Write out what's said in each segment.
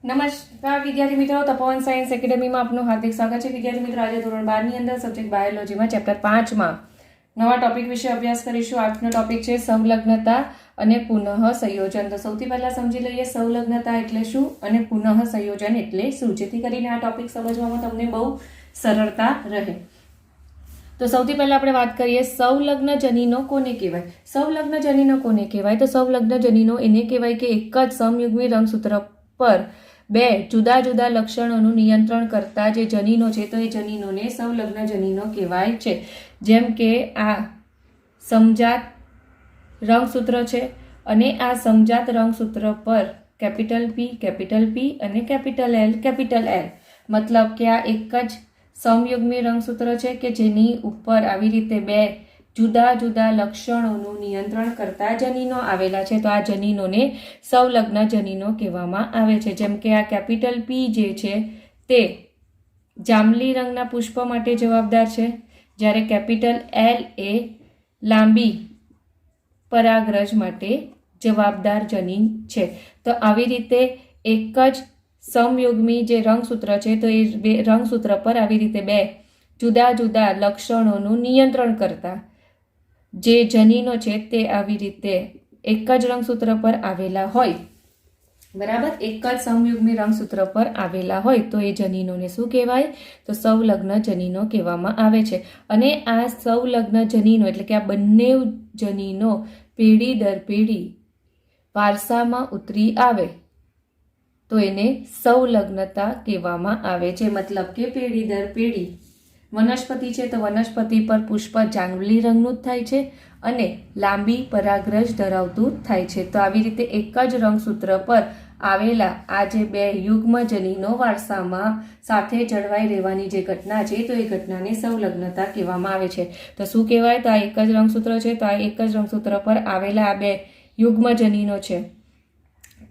નમસ્કાર વિદ્યાર્થી મિત્રો, તપોવન સાયન્સ એકેડમીમાં આપનું હાર્દિક સ્વાગત છે. વિદ્યાર્થી મિત્રો, આજે ધોરણ 12 ની અંદર સબ્જેક્ટ બાયોલોજીમાં ચેપ્ટર 5 માં નવા ટોપિક વિશે અભ્યાસ કરીશું. આજનો ટોપિક છે સંલગ્નતા અને પુનઃ સંયોજન. તો સૌથી પહેલા સમજી લઈએ સંલગ્નતા એટલે શું અને પુનઃ સંયોજન એટલે શું, જેથી કરીને આ ટોપિક સમજવામાં તમને બહુ સરળતા રહે. તો સૌથી પહેલા આપણે વાત કરીએ સંલગ્ન જનીનો કોને કહેવાય. સંલગ્ન જનીનો કોને કહેવાય? તો સંલગ્ન જનીનો એને કહેવાય કે એક જ સમયુગ્મી રંગસૂત્ર પર બે જુદા જુદા લક્ષણોનું નિયંત્રણ કરતા જે જનીનો છે તો એ જનીનોને સંલગ્ન જનીનો કહેવાય છે. જેમ કે આ સમજાત રંગસૂત્ર છે અને આ સમજાત રંગસૂત્ર પર કેપિટલ પી અને કેપિટલ એલ, મતલબ કે આ એક જ સમયુગ્મી રંગસૂત્ર છે કે જેની ઉપર આવી રીતે બે જુદા જુદા લક્ષણોનું નિયંત્રણ કરતા જનીનો આવેલા છે. તો આ જનીનોને સંલગ્ન જનીનો કહેવામાં આવે છે. જેમ કે આ કેપિટલ પી જે છે તે જાંબલી રંગના પુષ્પ માટે જવાબદાર છે, જ્યારે કેપિટલ એલ એ લાંબી પરાગરજ માટે જવાબદાર જનીન છે. તો આવી રીતે એક જ સમયુગ્મી જે રંગસૂત્ર છે તો એ રંગસૂત્ર પર આવી રીતે બે જુદા જુદા લક્ષણોનું નિયંત્રણ કરતા જે જનીનો છે તે આવી રીતે એક જ રંગસૂત્ર પર આવેલા હોય, બરાબર, એક જ સમયુગ્મી રંગસૂત્ર પર આવેલા હોય તો એ જનીનોને શું કહેવાય? તો સંલગ્ન જનીનો કહેવામાં આવે છે. અને આ સંલગ્ન જનીનો એટલે કે આ બંને જનીનો પેઢી દર પેઢી વારસામાં ઉતરી આવે તો એને સંલગ્નતા કહેવામાં આવે છે. મતલબ કે પેઢી દર પેઢી વનસ્પતિ છે તો વનસ્પતિ પર પુષ્પ જાંબલી રંગનું જ થાય છે અને લાંબી પરાગરજ ધરાવતું થાય છે. તો આવી રીતે એક જ રંગસૂત્ર પર આવેલા આ જે બે યુગ્મ જનીનો વારસામાં સાથે જળવાઈ રહેવાની જે ઘટના છે તો એ ઘટનાને સંલગ્નતા કહેવામાં આવે છે. તો શું કહેવાય? તો આ એક જ રંગસૂત્ર છે તો આ એક જ રંગસૂત્ર પર આવેલા આ બે યુગ્મ જનીનો છે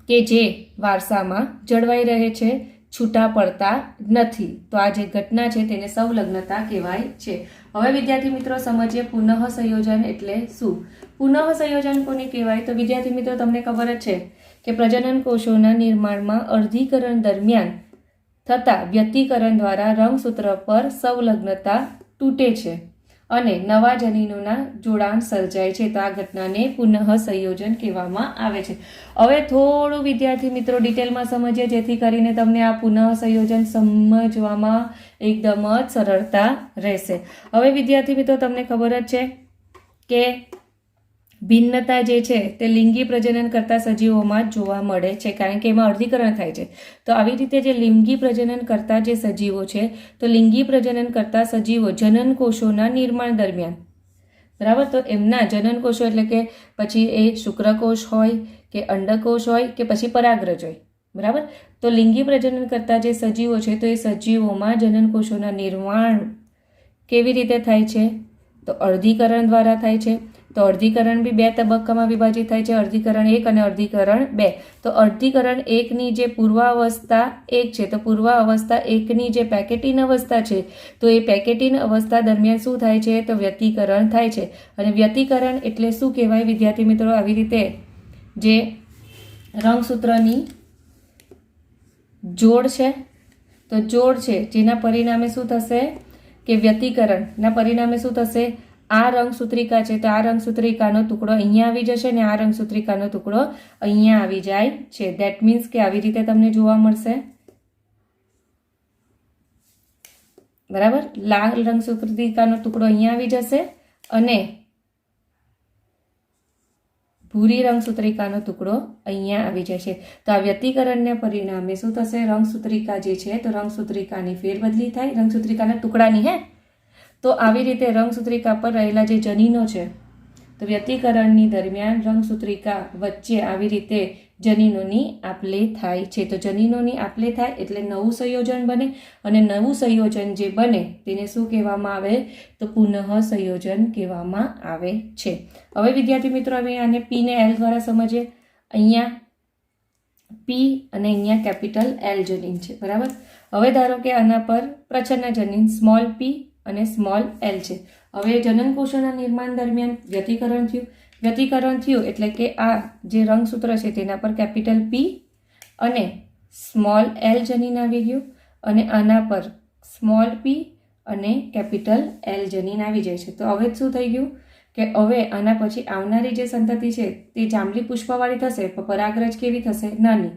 કે જે વારસામાં જળવાઈ રહે છે, છૂટા પડતા નથી. તો આ જે ઘટના છે તેને સંલગ્નતા કહેવાય છે. હવે વિદ્યાર્થી મિત્રો સમજીએ પુનઃ સંયોજન એટલે શું. પુનઃ સંયોજન કોને કહેવાય? તો વિદ્યાર્થી મિત્રો તમને ખબર જ છે કે પ્રજનન કોષોના નિર્માણમાં અર્ધીકરણ દરમિયાન થતા વ્યતિકરણ દ્વારા રંગસૂત્ર પર સંલગ્નતા તૂટે છે અને નવા જનીનોના જોડાણ સર્જાય છે. તો આ ઘટનાને પુનઃ સંયોજન કહેવામાં આવે છે. હવે થોડું વિદ્યાર્થી મિત્રો ડિટેલમાં સમજીએ જેથી કરીને તમને આ પુનઃ સંયોજન સમજવામાં એકદમ જ સરળતા રહેશે. હવે વિદ્યાર્થી મિત્રો તમને ખબર જ છે કે ભિન્નતા જે છે તે લિંગી પ્રજનન કરતા સજીવોમાં જ જોવા મળે છે, કારણ કે એમાં અર્ધીકરણ થાય છે. તો આવી રીતે જે લિંગી પ્રજનન કરતા જે સજીવો છે તો લિંગી પ્રજનન કરતા સજીવો જનન કોષોના નિર્માણ દરમિયાન, બરાબર, તો એમના જનન કોષો એટલે કે પછી એ શુક્રકોષ હોય કે અંડકોષ હોય કે પછી પરાગરજ હોય, બરાબર, તો લિંગી પ્રજનન કરતા જે સજીવો છે તો એ સજીવોમાં જનન કોષોના નિર્માણ કેવી રીતે થાય છે? તો અર્ધીકરણ દ્વારા થાય છે. તો અર્ધીકરણ બી બે તબક્કામાં વિભાજિત થાય છે, અર્ધીકરણ 1 અને અર્ધીકરણ 2. તો અર્ધીકરણ 1 ની જે પૂર્વાવસ્થા 1 છે તો પૂર્વાવસ્થા 1 ની જે પેકેટીન અવસ્થા છે તો એ પેકેટીન અવસ્થા દરમિયાન શું થાય છે? તો વ્યતિકરણ થાય છે. અને વ્યતિકરણ એટલે શું કહેવાય વિદ્યાર્થી મિત્રો? આવી રીતે જે રંગસૂત્રની જોડ છે તો જોડ છે જેના પરિણામે શું થશે કે વ્યતિકરણના પરિણામે શું થશે? આ રંગસૂત્રિકા છે તો આ રંગસૂત્રિકાનો ટુકડો અહીંયા આવી જશે અને આ રંગસૂત્રિકાનો ટુકડો અહીંયા આવી જાય છે. ધેટ મીન્સ કે આવી રીતે તમને જોવા મળશે, બરાબર, લાલ રંગસૂત્રિકાનો ટુકડો અહીંયા આવી જશે અને ભૂરી રંગસૂત્રિકાનો ટુકડો અહીંયા આવી જશે. તો આ વ્યતિકરણને પરિણામે શું થશે? રંગસૂત્રિકા જે છે તો રંગસૂત્રિકાની ફેરબદલી થાય, રંગસૂત્રિકાના ટુકડાની. તો આવી રીતે રંગસૂત્રિકા પર રહેલા જે જનીનો છે તો વ્યતિકરણની દરમિયાન રંગસૂત્રિકા વચ્ચે આવી રીતે જનીનોની આપલે થાય છે. તો જનીનોની આપલે થાય એટલે નવું સંયોજન બને અને નવું સંયોજન જે બને તેને શું કહેવામાં આવે? તો પુનઃ સંયોજન કહેવામાં આવે છે. હવે વિદ્યાર્થી મિત્રો હવે આને પી ને એલ દ્વારા સમજીએ. અહીંયા પી અને અહીંયા કેપિટલ એલ જનીન છે, બરાબર. હવે ધારો કે આના પર પ્રચ્છન્ન જનીન સ્મોલ પી અને સ્મોલ એલ છે. હવે જનન કોષોના નિર્માણ દરમિયાન વ્યતિકરણ થયું એટલે કે આ જે રંગસૂત્ર છે તેના પર કેપિટલ પી અને સ્મોલ એલ જનીન આવી ગયું અને આના પર સ્મોલ પી અને કેપિટલ એલ જનીન આવી જાય છે. તો હવે શું થઈ ગયું કે હવે આના પછી આવનારી જે સંતતિ છે તે જાંબલી પુષ્પવાળી થશે, પણ પરાગરજ કેવી થશે? નાની.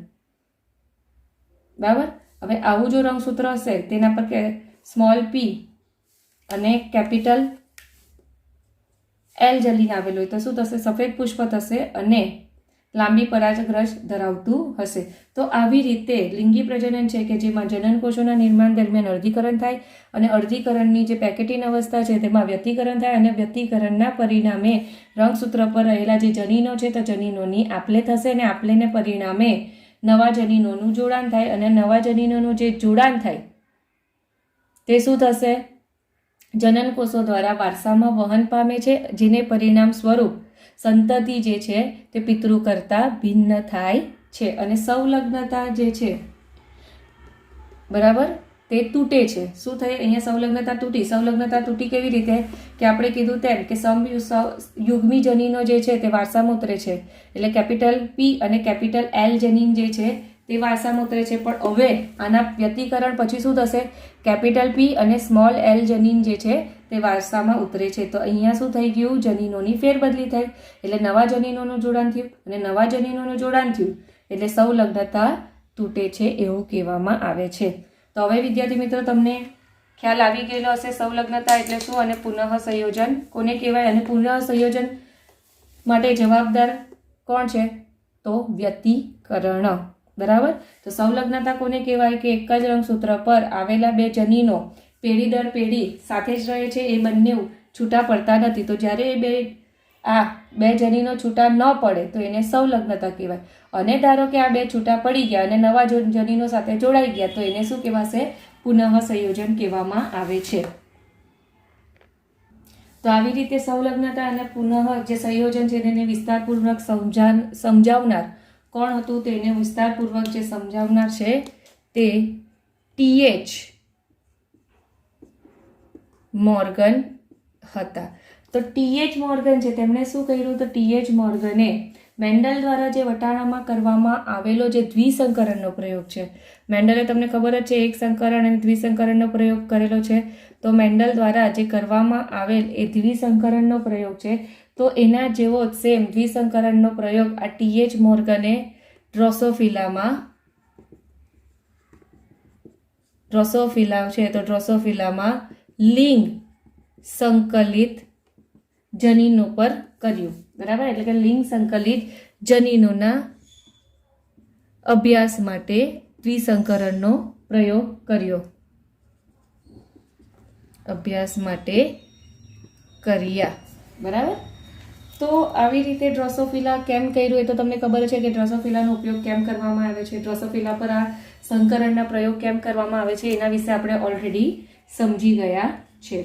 બરાબર. હવે આવું જો રંગસૂત્ર હશે તેના પર સ્મોલ પી અને કેપિટલ એલ જનીન આવેલું હોય તો શું થશે? સફેદ પુષ્પ થશે અને લાંબી પરાગરજ ધરાવતું હશે. તો આવી રીતે લિંગી પ્રજનન છે કે જેમાં જનનકોષોના નિર્માણ દરમિયાન અર્ધીકરણ થાય અને અર્ધીકરણની જે પેકેટિન અવસ્થા છે તેમાં વ્યતિકરણ થાય અને વ્યતિકરણના પરિણામે રંગસૂત્ર પર રહેલા જે જનીનો છે તો જનીનોની આપલે થશે અને આપલેને પરિણામે નવા જનીનોનું જોડાણ થાય અને નવા જનીનોનું જે જોડાણ થાય તે શું થશે? જનનકોષો દ્વારા વારસામાં વહન પામે છે, જેને પરિણામ સ્વરૂપ સંતતિ જે છે તે પિતૃ કરતાં ભિન્ન થાય છે અને સંલગ્નતા જે છે બરાબર તે તૂટે છે. શું થાય? અહીંયા સંલગ્નતા તૂટી. સંલગ્નતા તૂટી કેવી રીતે? કે આપણે કીધું તેમ કે યુગ્મી જનીનો જે છે તે વારસામાં ઉતરે છે, એટલે કેપિટલ પી અને કેપિટલ એલ જનીન જે છે તે વારસામાં ઉતરે છે. પણ હવે આના વ્યતિકરણ પછી શું થશે? કેપિટલ પી અને સ્મોલ એલ જનીન જે છે તે વારસામાં ઉતરે છે. તો અહીંયા શું થઈ ગયું? જનીનોની ફેરબદલી થઈ, એટલે નવા જનીનોનું જોડાણ થયું અને નવા જનીનોનું જોડાણ થયું એટલે સંલગ્નતા તૂટે છે એવું કહેવામાં આવે છે. તો હવે વિદ્યાર્થી મિત્રો તમને ખ્યાલ આવી ગયેલો હશે સંલગ્નતા એટલે શું અને પુનઃ સંયોજન કોને કહેવાય અને પુનઃ સંયોજન માટે જવાબદાર કોણ છે? તો વ્યતિકરણ. બરાબર. તો સંલગ્નતા કોને કહેવાય? કે એક જ રંગસૂત્ર પર આવેલા બે જનીનો પેઢી દર પેઢી સાથે જ રહે છે, એ બંને છૂટા પડતા નથી. તો જ્યારે એ બે જનીનો છૂટા ન પડે તો એને સંલગ્નતા કહેવાય. અને ધારો કે આ બે છૂટા પડી ગયા અને નવા જનીનો સાથે જોડાઈ ગયા તો એને શું કહેવાશે? પુનઃ સંયોજન કહેવામાં આવે છે. તો આવી રીતે સંલગ્નતા અને પુનઃ જે સંયોજન છે તેને વિસ્તારપૂર્વક સમજાવનાર કોણ હતું? તો એને વિસ્તારપૂર્વક જે સમજાવનાર છે તે TH મોર્ગન હતા. તો TH મોર્ગન છે તેમણે શું કર્યું? તો TH મોર્ગને મેન્ડલ દ્વારા જે વટાણામાં કરવામાં આવેલો જે દ્વિસંકરણનો પ્રયોગ છે, મેન્ડલે તમને ખબર જ છે એક સંકરણ અને દ્વિસંકરણનો પ્રયોગ કરેલો છે. તો મેન્ડલ દ્વારા જે કરવામાં આવેલ એ દ્વિસંકરણનો પ્રયોગ છે તો એના જેવો સેમ દ્વિસંકરણનો પ્રયોગ આ TH મોર્ગને ડ્રોસોફિલા છે તો ડ્રોસોફિલામાં લિંગ સંકલિત જનીનો પર કર્યું. બરાબર. એટલે કે લિંગ સંકલિત જનીનોના અભ્યાસ માટે દ્વિસંકરણનો પ્રયોગ કર્યો. બરાબર. તો આવી રીતે ડ્રોસોફિલા કેમ કર્યું એ તો તમને ખબર છે કે ડ્રોસોફિલાનો ઉપયોગ કેમ કરવામાં આવે છે, ડ્રોસોફિલા પર આ સંકરણના પ્રયોગ કેમ કરવામાં આવે છે એના વિશે આપણે ઓલરેડી સમજી ગયા છે.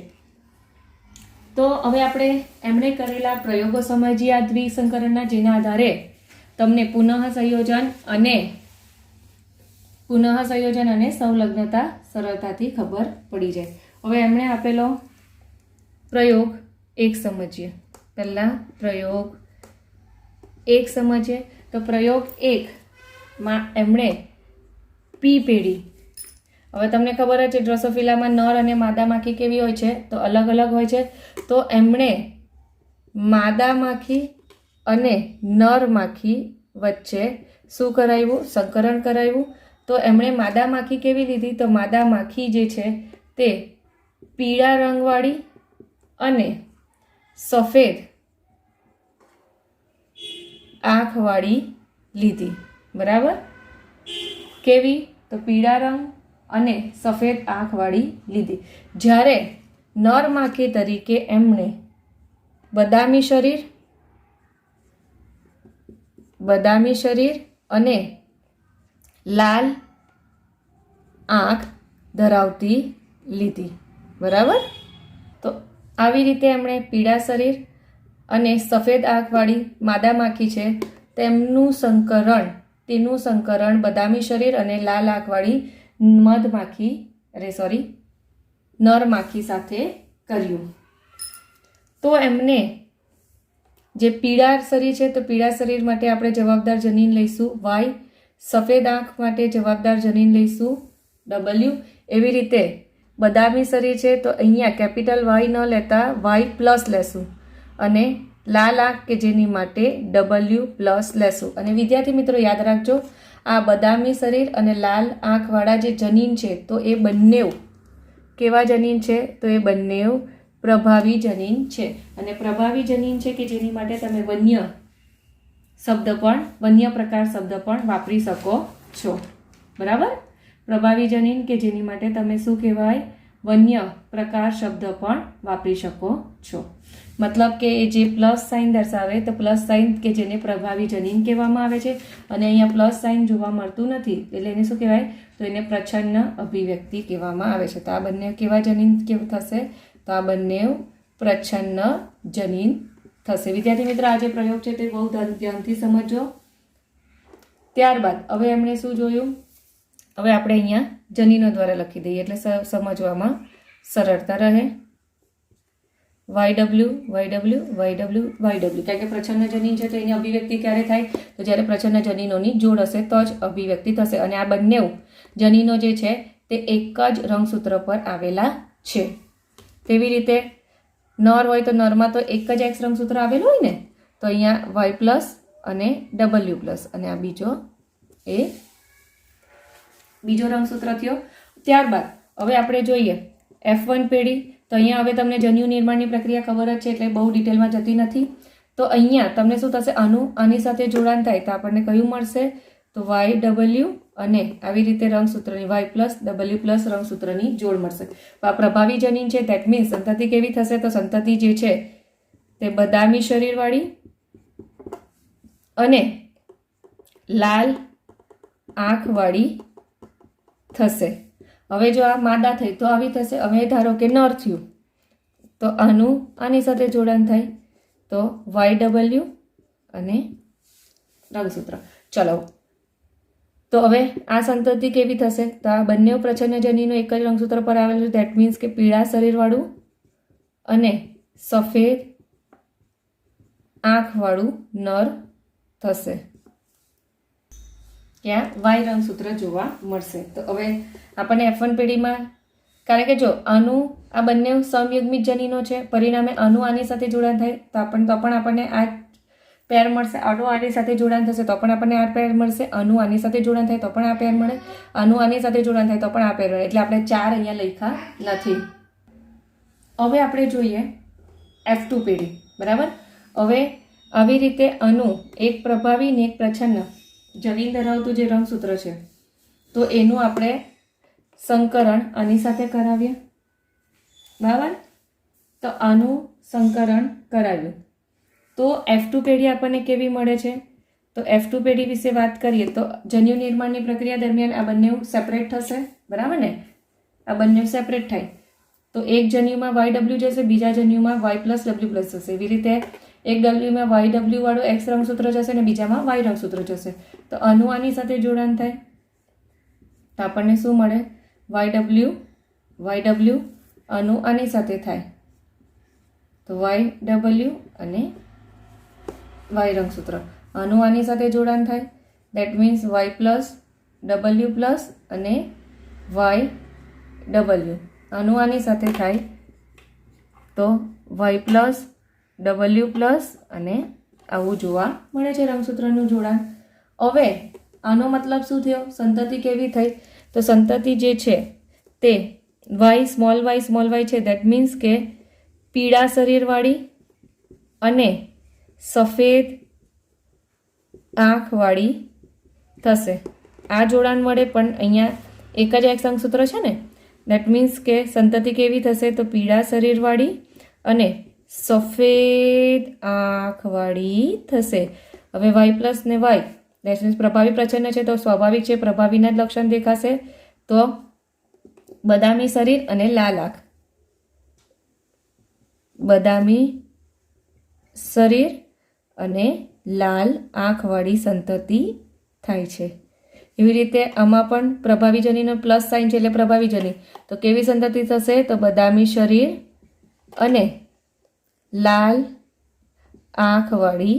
તો હવે આપણે એમણે કરેલા પ્રયોગો સમજીએ આ દ્વિસંકરણના, જેના આધારે તમને પુનઃ સંયોજન અને સંલગ્નતા સરળતાથી ખબર પડી જાય. હવે એમણે આપેલો પ્રયોગ 1 સમજીએ. પહેલા પ્રયોગ 1 સમજીએ. તો પ્રયોગ 1 માં એમણે પી પેઢી, હવે તમને ખબર જ છે ડ્રોસોફિલામાં નર અને માદા માખી કેવી હોય છે? તો અલગ અલગ હોય છે. તો એમણે માદા માખી અને નર માખી વચ્ચે શું કરાવ્યું? સંકરણ કરાવ્યું. તો એમણે માદા માખી કેવી લીધી? તો માદા માખી જે છે તે પીળા રંગવાળી અને સફેદ આંખવાળી લીધી. બરાબર. કેવી? તો પીળા રંગ અને સફેદ આંખવાળી લીધી. જ્યારે નર માખી તરીકે એમણે બદામી શરીર અને લાલ આંખ ધરાવતી લીધી. બરાબર. તો આવી રીતે એમણે પીળા શરીર અને સફેદ આંખવાળી માદા માખી છે તેનું સંકરણ બદામી શરીર અને લાલ આંખવાળી નર માખી સાથે કર્યું. તો એમને જે પીળા શરીર છે તો પીળા શરીર માટે આપણે જવાબદાર જનીન લઈશું Y, સફેદ આંખ માટે જવાબદાર જનીન લઈશું W. એવી રીતે બદામી શરીર છે તો અહીંયા કેપિટલ વાય ન લેતા વાય પ્લસ લેશું અને લાલ આંખ કે જેની માટે W પ્લસ લેશું. અને વિદ્યાર્થી મિત્રો યાદ રાખજો, આ બદામી શરીર અને લાલ આંખવાળા જે જનીન છે તો એ બંને કેવા જનીન છે? તો એ બંને પ્રભાવી જનીન છે. અને પ્રભાવી જનીન છે કે જેની માટે તમે વન્ય પ્રકાર શબ્દ પણ વાપરી શકો છો. બરાબર? પ્રભાવી જનીન કે જેની માટે તમે શું કહેવાય? વન્ય પ્રકાર શબ્દ પણ વાપરી શકો છો. મતલબ કે એ જે પ્લસ સાઇન દર્શાવે તો પ્લસ સાઇન કે જેને પ્રભાવી જનીન કહેવામાં આવે છે. અને અહીંયા પ્લસ સાઇન જોવા મળતું નથી એટલે એને શું કહેવાય? તો એને પ્રચ્છન્ન અભિવ્યક્તિ કહેવામાં આવે છે. તો આ બંને કેવા જનીન થશે? તો આ બંને પ્રચ્છન્ન જનીન થશે. વિદ્યાર્થી મિત્ર, આ જે પ્રયોગ છે તે બહુ ધ્યાનથી સમજો. ત્યારબાદ હવે એમણે શું જોયું? હવે આપણે અહીંયા જનીનો દ્વારા લખી દઈએ એટલે સમજવામાં સરળતા રહે. YW YW YW YW, કારણ કે પ્રચ્છન્ન જનીન છે તો એની અભિવ્યક્તિ ક્યારે થાય? તો જ્યારે પ્રચ્છન્ન જનીનોની જોડ હશે તો જ અભિવ્યક્તિ થશે. અને આ બંને જનીનો જે છે તે એક જ રંગસૂત્ર પર આવેલા છે. તેવી રીતે નર હોય તો નરમાં તો એક જ એક્સ રંગસૂત્ર આવેલું હોય ને, તો અહીંયા Y પ્લસ અને W પ્લસ અને આ બીજો રંગસૂત્ર થયો. ત્યારબાદ હવે આપણે જોઈએ F1 પેઢી. તો અહીંયા હવે તમને જન્યુ નિર્માણની પ્રક્રિયા ખબર જ છે એટલે બહુ ડિટેલમાં જતી નથી. તો અહીંયા તમને શું થશે? આની સાથે જોડાણ થાય તો આપણને કયું મળશે? તો YW અને આવી રીતે રંગસૂત્રની Y પ્લસ W પ્લસ રંગસૂત્રની જોડ મળશે. આ પ્રભાવી જનીન છે. ધેટ મીન્સ સંતતિ કેવી થશે? તો સંતતિ જે છે તે બદામી શરીરવાળી અને લાલ આંખવાળી થશે. હવે જો આ માદા થઈ તો આવી થશે. હવે ધારો કે નર થયું તો આની સાથે જોડાણ થાય તો YW અને રંગસૂત્ર. ચલો, તો હવે આ સંતતિ કેવી થશે? તો આ બંને પ્રચ્છન્ન જનીનો એક જ રંગસૂત્ર પર આવેલું છે. ધેટ મીન્સ કે પીળા શરીરવાળું અને સફેદ આંખવાળું નર થશે. ત્યાં Y રંગસૂત્ર જોવા મળશે. તો હવે આપણને F1 પેઢીમાં, કારણ કે જો આ બંને સમયુગ્મિત જનીનો છે, પરિણામે આની સાથે જોડાણ થાય તો પણ આપણને આ પેર મળશે. આની સાથે જોડાણ થશે તો પણ આપણને આ પેર મળશે. આની સાથે જોડાણ થાય તો પણ આ પેર મળે. આની સાથે જોડાણ થાય તો પણ આ પેર મળે. એટલે આપણે 4 અહીંયા લખ્યા નથી. હવે આપણે જોઈએ F2 પેઢી. બરાબર? હવે આવી રીતે એક પ્રભાવી ને એક પ્રચ્છન્ન જનીન ધરાવતું જે રંગસૂત્ર છે તો એનું આપણે સંકરણ આની સાથે કરાવીએ. બરાબર? તો આનું સંકરણ કરાવ્યું તો F2 પેઢી આપણને કેવી મળે છે? તો F2 પેઢી વિશે વાત કરીએ તો જન્યુ નિર્માણની પ્રક્રિયા દરમિયાન આ બંને સેપરેટ થશે. બરાબર ને? આ બંને સેપરેટ થાય તો એક જન્યુમાં YW જશે, બીજા જન્યુમાં Y પ્લસ W પ્લસ જશે. એવી રીતે એક ડબલ્યુમાં YW વાળું X રંગસૂત્ર જશે અને બીજામાં Y રંગસૂત્ર જશે. તો આની સાથે જોડાણ થાય તો આપણને શું મળે? YW આની સાથે થાય તો YW અને Y રંગસૂત્ર. આની સાથે જોડાણ થાય that means Y plus W plus અને YW. આની સાથે થાય તો Y પ્લસ W પ્લસ અને આવું જોવા મળે છે રંગસૂત્રનું જોડાણ. હવે આનો મતલબ શું થયો? સંતતિ કેવી થઈ? તો સંતતિ જે છે તે સ્મોલ y છે. દેટ મીન્સ કે પીળા શરીરવાળી અને સફેદ આંખવાળી થશે. આ જોડાણ મળે પણ અહીંયા એક જ એક રંગસૂત્ર છે ને. દેટ મીન્સ કે સંતતિ કેવી થશે? તો પીળા શરીરવાળી અને સફેદ આંખવાળી થશે. હવે Y પ્લસ ને Y દેટ મીન્સ પ્રભાવી પ્રચ્છન્ન છે તો સ્વાભાવિક છે પ્રભાવીના જ લક્ષણ દેખાશે. તો બદામી શરીર અને લાલ આંખ, બદામી શરીર અને લાલ આંખવાળી સંતતિ થાય છે. એવી રીતે આમાં પણ પ્રભાવી જનીનો પ્લસ સાઇન છે એટલે પ્રભાવી જનીન. તો કેવી સંતતિ થશે? તો બદામી શરીર અને લાલ આંખવાળી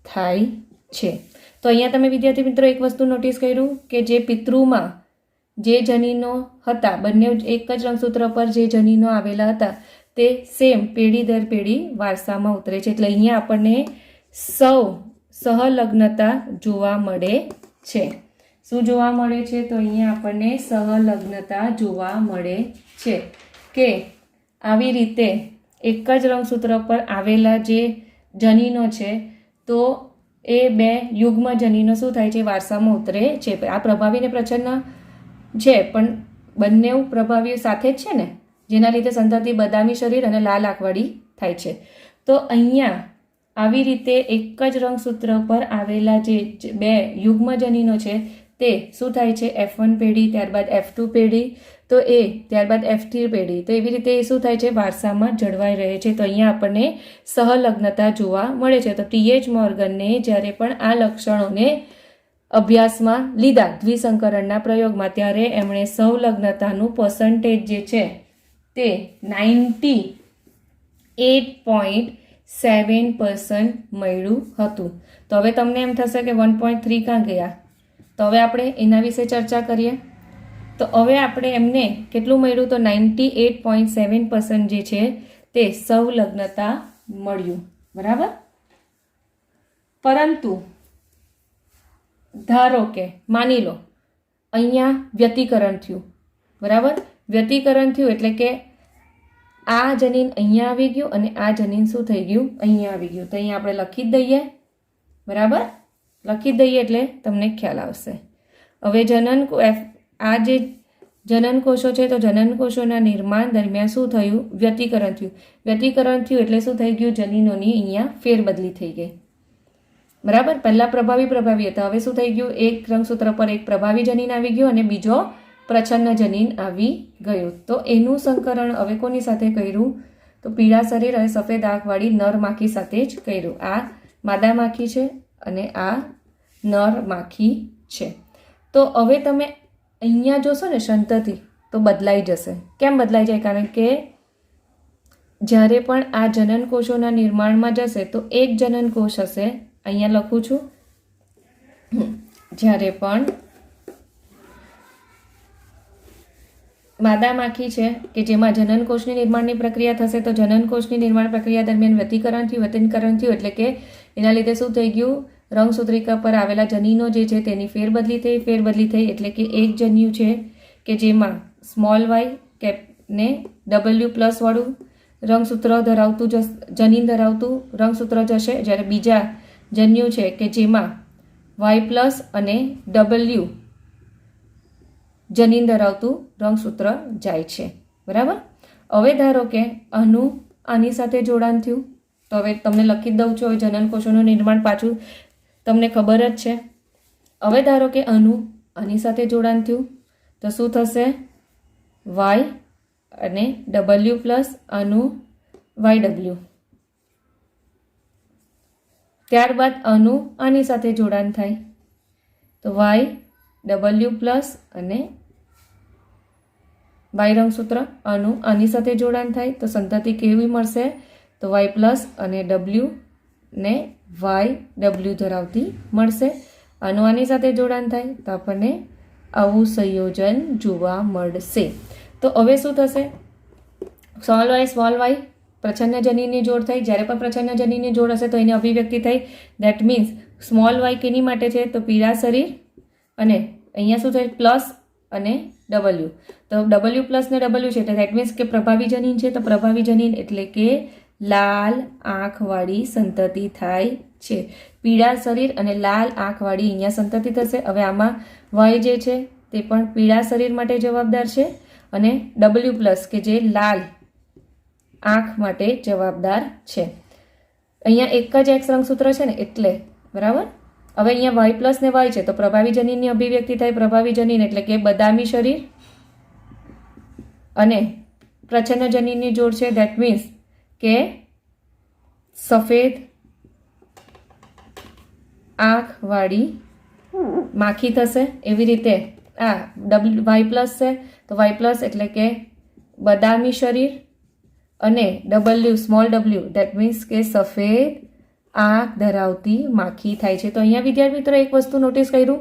થાય છે. તો અહીંયા તમે વિદ્યાર્થી મિત્રો એક વસ્તુ નોટિસ કર્યું કે જે પિતૃમાં જે જનીનો હતા, બંને એક જ રંગસૂત્ર પર જે જનીનો આવેલા હતા તે સેમ પેઢી દર પેઢી વારસામાં ઉતરે છે. એટલે અહીંયા આપણને સહલગ્નતા જોવા મળે છે. શું જોવા મળે છે? તો અહીંયા આપણને સહલગ્નતા જોવા મળે છે કે આવી રીતે એક જ રંગસૂત્ર પર આવેલા જે જનીનો છે તો એ બે યુગ્મ જનીનો શું થાય છે? વારસામાં ઉતરે છે. આ પ્રભાવી ને પ્રચ્છન્ન છે પણ બંને પ્રભાવીઓ સાથે જ છે ને, જેના લીધે સંતતિ બદામી શરીર અને લાલ આંખવાળી થાય છે. તો અહીંયા આવી રીતે એક જ રંગસૂત્ર પર આવેલા જે બે યુગ્મ જનીનો છે તે શું થાય છે? F1 પેઢી, ત્યારબાદ F2 પેઢી, તો એ ત્યારબાદ F3 પેઢી, તો એવી રીતે એ શું થાય છે? વારસામાં જળવાઈ રહે છે. તો અહીંયા આપણને સહલગ્નતા જોવા મળે છે. તો TH મોર્ગનને જ્યારે પણ આ લક્ષણોને અભ્યાસમાં લીધા દ્વિસંકરણના પ્રયોગમાં, ત્યારે એમણે સહલગ્નતાનું પર્સન્ટેજ જે છે તે 98.7% મળ્યું હતું. તો હવે તમને એમ થશે કે 1.3 ક્યાં ગયા? તો હવે આપણે એના વિશે ચર્ચા કરીએ. તો હવે આપણે એમને કેટલું મળ્યું? તો 98.7% જે છે તે સહલગ્નતા મળ્યું. બરાબર. પરંતુ ધારો કે માની લો અહીંયા વ્યતિકરણ થયું. બરાબર. વ્યતિકરણ થયું એટલે કે આ જનીન અહીંયા આવી ગયું અને આ જનીન શું થઈ ગયું? અહીંયા આવી ગયું. તો અહીંયા આપણે લખી જ દઈએ. બરાબર. લખી દઈએ એટલે તમને ખ્યાલ આવશે. હવે આ જે જનન કોષો છે તો જનન કોષોના નિર્માણ દરમિયાન શું થયું? વ્યતિકરણ થયું. વ્યતિકરણ થયું એટલે શું થઈ ગયું? જનીનોની અહીંયા ફેરબદલી થઈ ગઈ. બરાબર. પહેલા પ્રભાવી હતા, હવે શું થઈ ગયું? એક રંગસૂત્ર પર એક પ્રભાવી જનીન આવી ગયું અને બીજો પ્રચ્છન્ન જનીન આવી ગયું. તો એનું સંકરણ હવે કોની સાથે કર્યું? તો પીળા શરીર અને સફેદ આંખવાળી નર માખી સાથે જ કર્યું. આ માદા માખી છે અને આ નર માખી છે. તો હવે તમે અહીંયા જોશો ને સંતતિ તો બદલાઈ જશે. કેમ બદલાઈ જાય? કારણ કે જ્યારે પણ આ જનન કોષોના નિર્માણમાં જશે તો એક જનન કોષ હશે. અહીંયા લખું છું. જ્યારે પણ માદા માખી છે કે જેમાં જનન કોષની નિર્માણની પ્રક્રિયા થશે, તો જનન કોષની નિર્માણ પ્રક્રિયા દરમિયાન વ્યતિકરણ થયું એટલે કે એના લીધે શું થઈ ગયું? રંગસૂત્રિકા પર આવેલા જનીનો જે છે તેની ફેરબદલી થઈ એટલે કે એક જન્યુ છે કે જેમાં સ્મોલ વાય ને W+ વાળું રંગસૂત્ર ધરાવતું જનીન ધરાવતું રંગસૂત્ર જશે, જ્યારે બીજા જન્યુ છે કે જેમાં Y+ અને W જનીન ધરાવતું રંગસૂત્ર જાય છે. બરાબર. હવે ધારો કે આની સાથે જોડાણ થયું, તો હવે તમને લખી દઉં છું. હવે જનન કોષોનું નિર્માણ પાછું તમને ખબર જ છે. હવે ધારો કે આની સાથે જોડાણ થયું તો શું થશે? Y અને W+ YW. ત્યારબાદ આની સાથે જોડાણ થાય તો YW+ અને Y રંગસૂત્ર આની સાથે જોડાણ થાય તો સંતતિ કેવી મળશે? તો Y+ અને W ને YW ધરાવતી મળશે. આની સાથે જોડાણ થાય તો આપણને આવું સંયોજન જોવા મળશે. તો હવે શું થશે? સ્મોલ y પ્રચ્છન્ન જનીનની જોડ થઈ. જ્યારે પણ પ્રચ્છન્ન જનીનની જોડ હશે તો એની અભિવ્યક્તિ થઈ. ધેટ મીન્સ સ્મોલ y કેની માટે છે? તો પીળા શરીર અને અહીંયા શું થાય? પ્લસ અને W. તો W+ ને W છે એટલે ધેટ મીન્સ કે પ્રભાવી જનીન છે. તો પ્રભાવી જનીન એટલે કે લાલ આંખવાળી સંતતિ થાય છે. પીળા શરીર અને લાલ આંખવાળી અહીંયા સંતતિ થશે. હવે આમાં Y જે છે તે પણ પીળા શરીર માટે જવાબદાર છે અને W+ કે જે લાલ આંખ માટે જવાબદાર છે. અહીંયા એક જ X રંગસૂત્ર છે ને એટલે. બરાબર. હવે અહીંયા Y+ ને Y છે તો પ્રભાવી જનીનની અભિવ્યક્તિ થાય. પ્રભાવી જનીન એટલે કે બદામી શરીર અને પ્રચ્છન્ન જનીનની જોડ છે. ધેટ મીન્સ કે સફેદ આંખવાળી માખી થશે. એવી રીતે આ Y+ છે તો Y+ એટલે કે બદામી શરીર અને W small W that means કે સફેદ આંખ ધરાવતી માખી થાય છે. તો અહીંયા વિદ્યાર્થી મિત્રો એક વસ્તુ નોટિસ કર્યું